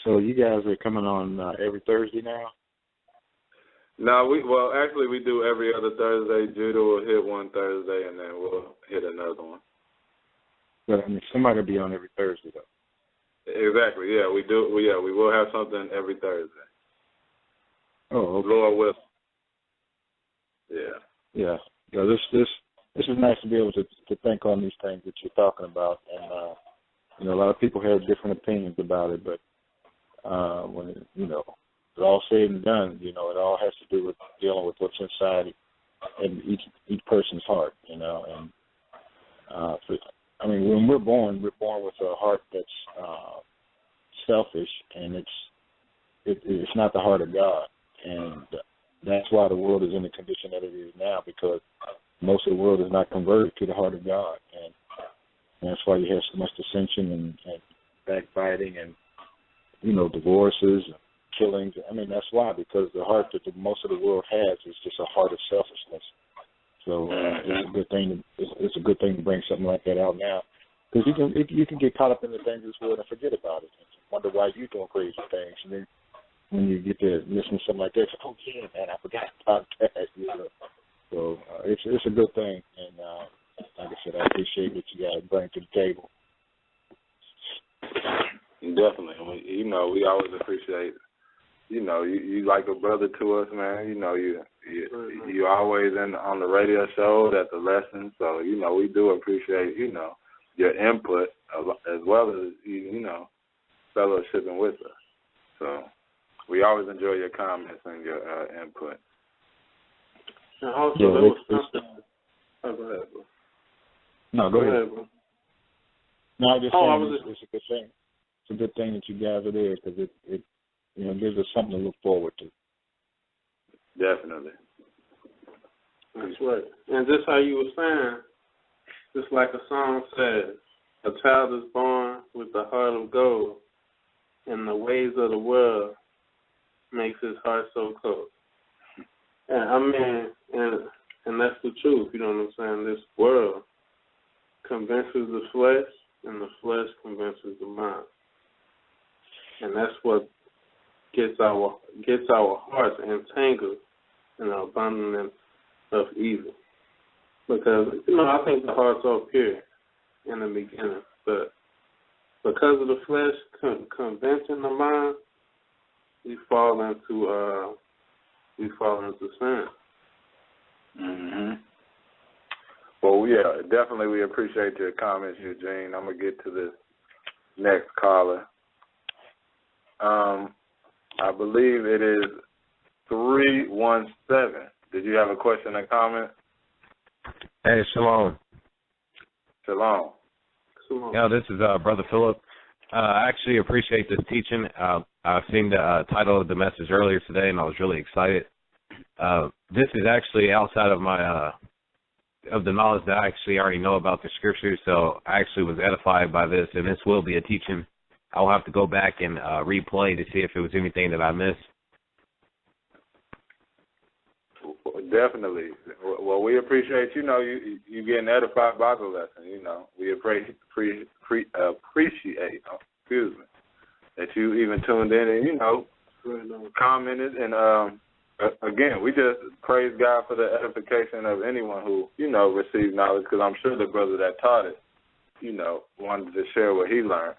So you guys are coming on every Thursday now? No, actually we do every other Thursday. Judah will hit one Thursday, and then we'll hit another one. But I mean, somebody will be on every Thursday, though. Exactly, yeah, we do. We will have something every Thursday. Oh, okay. Lord willing. Yeah. Yeah. Yeah. This is nice to be able to think on these things that you're talking about, and a lot of people have different opinions about it, but when it's all said and done, it all has to do with dealing with what's inside in each person's heart, and when we're born with a heart that's selfish, and it's not the heart of God, and that's why the world is in the condition that it is now, because most of the world is not converted to the heart of God, and that's why you have so much dissension and backbiting and divorces and killings. That's why, because the heart that most of the world has is just a heart of selfishness. So it's a good thing. It's a good thing to bring something like that out now, because you can get caught up in the things of this world and forget about it, and wonder why you're doing crazy things. And then when you get to listen to something like that, it's like, oh yeah, man, I forgot about that. So it's a good thing, and like I said, I appreciate what you guys bring to the table. Definitely. We always appreciate. You like a brother to us, man. You always on the radio show at the lessons, so we do appreciate your input as well as fellowshipping with us. So we always enjoy your comments and your input. And also, there was something. Oh, go ahead, bro. No, go ahead, bro. No, I was just saying it's a good thing. It's a good thing that you guys are there, because it gives us something to look forward to. Definitely. That's right. And just how you were saying, just like a song says, a child is born with the heart of gold, and the ways of the world makes his heart so cold. And and that's the truth, you know what I'm saying? This world convinces the flesh, and the flesh convinces the mind. And that's what gets our hearts entangled in the abundance of evil. Because, I think the heart's all pure in the beginning. But because of the flesh convincing the mind, we fall into sin. Mm-hmm. Well, yeah, definitely we appreciate your comments, Eugene. I'm going to get to this next caller. I believe it is 317. Did you have a question or comment? Hey, shalom. Shalom. Yeah, this is Brother Philip. I actually appreciate this teaching. I've seen the title of the message earlier today, and I was really excited. This is actually outside of my of the knowledge that I actually already know about the scriptures, so I actually was edified by this, and this will be a teaching I'll have to go back and replay to see if it was anything that I missed. Definitely. Well, we appreciate, you getting edified by the lesson, We appreciate, that you even tuned in and, commented. And, again, we just praise God for the edification of anyone who, received knowledge, because I'm sure the brother that taught it, wanted to share what he learned.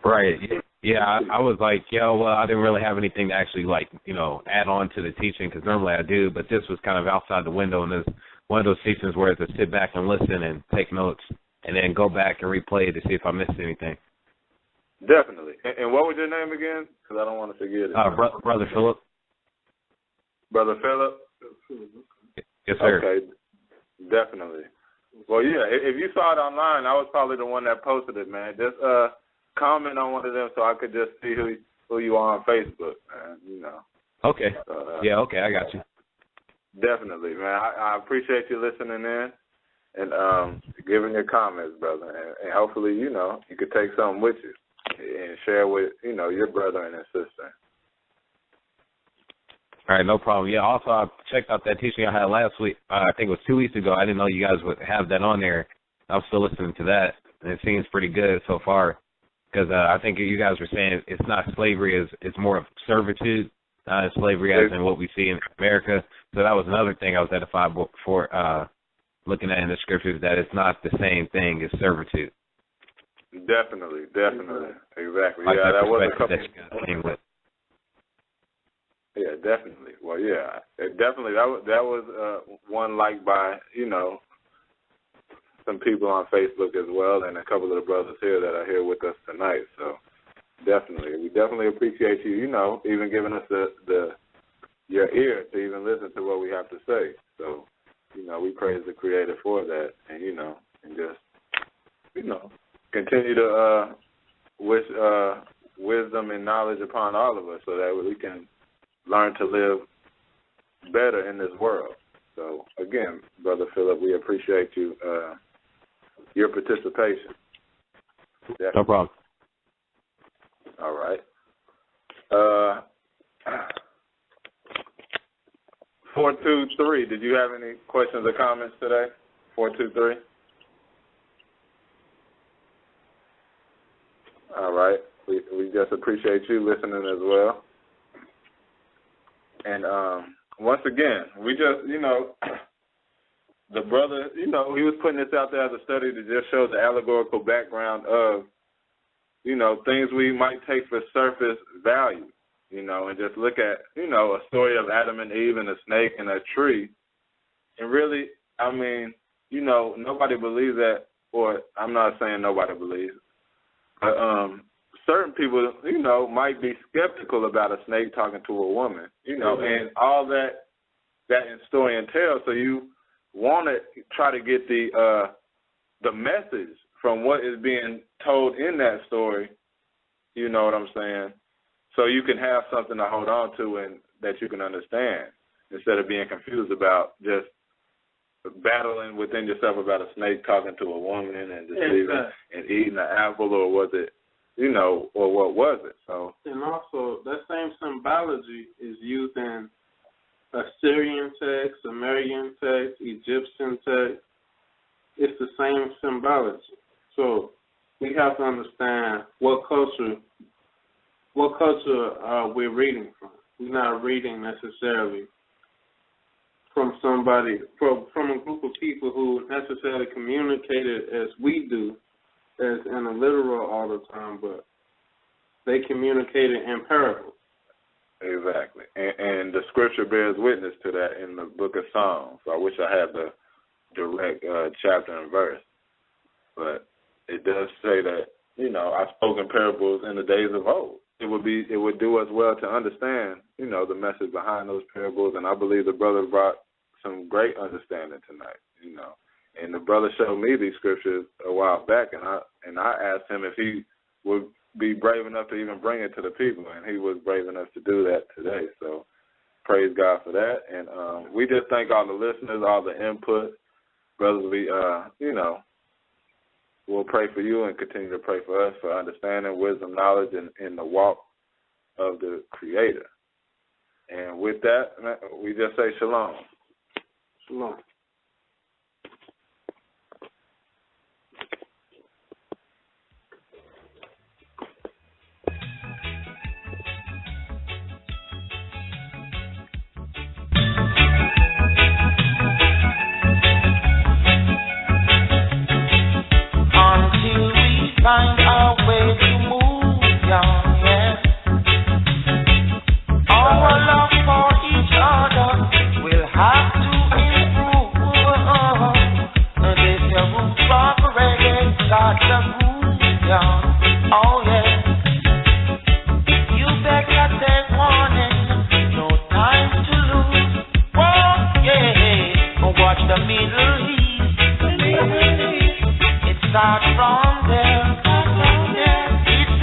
Right. Yeah, I was like, I didn't really have anything to actually, add on to the teaching, because normally I do, but this was kind of outside the window, and this one of those teachings where it's to sit back and listen and take notes, and then go back and replay it to see if I missed anything. Definitely. And what was your name again? Because I don't want to forget it. Brother Philip. Brother Philip? Yes, sir. Okay, definitely. Well, yeah, if you saw it online, I was probably the one that posted it, man. Just comment on one of them so I could just see who you are on Facebook, man, Okay. Okay, I got you. Definitely, man. I appreciate you listening in and giving your comments, brother. And hopefully, you could take something with you and share with, your brother and his sister. All right, no problem. Yeah, also, I checked out that teaching I had last week. I think it was 2 weeks ago. I didn't know you guys would have that on there. I'm still listening to that, and it seems pretty good so far. Because I think you guys were saying it's not slavery, it's more of servitude, not slavery as in what we see in America. So that was another thing I was edified for looking at in the scriptures, that it's not the same thing as servitude. Definitely. Exactly. Like that was a couple. That you guys came with. Yeah, definitely. Well, yeah, definitely. That was one liked by, some people on Facebook as well, and a couple of the brothers here that are here with us tonight. So we definitely appreciate you, even giving us the your ear to even listen to what we have to say. So, we praise the Creator for that, and and just continue to wish wisdom and knowledge upon all of us, so that we can learn to live better in this world. So again, Brother Philip, we appreciate you your participation. Yeah. No problem. All right. 423, did you have any questions or comments today? 423. All right. We just appreciate you listening as well. And once again, we just, the brother, he was putting this out there as a study to just show the allegorical background of, things we might take for surface value, and just look at, a story of Adam and Eve and a snake and a tree. And really, nobody believes that, or I'm not saying nobody believes, but certain people, might be skeptical about a snake talking to a woman, and all that story entails. So you want to try to get the message from what is being told in that story, you know what I'm saying? So you can have something to hold on to and that you can understand, instead of being confused about just battling within yourself about a snake talking to a woman and deceiving and eating an apple, or was it, or what was it? So, and also that same symbology is used in Assyrian text, Sumerian text, Egyptian text. It's the same symbology. So we have to understand what culture we're reading from. We're not reading necessarily from somebody, from a group of people who necessarily communicated as we do, as in a literal all the time, but they communicated in parables. Exactly. And the scripture bears witness to that in the book of Psalms. So I wish I had the direct chapter and verse. But it does say that, I spoke in parables in the days of old. It would do us well to understand, the message behind those parables. And I believe the brother brought some great understanding tonight, And the brother showed me these scriptures a while back, and I asked him if he would be brave enough to even bring it to the people, and he was brave enough to do that today. So praise God for that. And we just thank all the listeners, all the input. Brothers, we'll pray for you and continue to pray for us for understanding, wisdom, knowledge, and in the walk of the Creator. And with that, we just say shalom. Shalom. Find our way to move on, yes. Our love for each other will have to improve. This your root rock reggae got the groove on, oh yes. You better take warning, no time to lose. Oh yeah, watch the Middle East. It starts from there.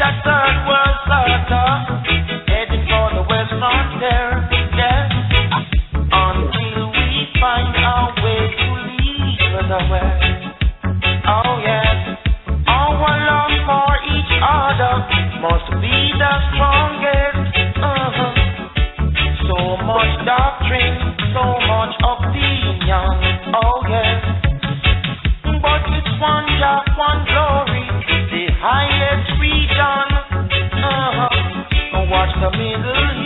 Third world starter, heading for the west frontier, yes, until we find our way to leave the west. Oh yes, our love for each other must be the strongest. So much doctrine, so much opinion, oh yes, but it's one job, one glory, the highest region. Watch the Middle East.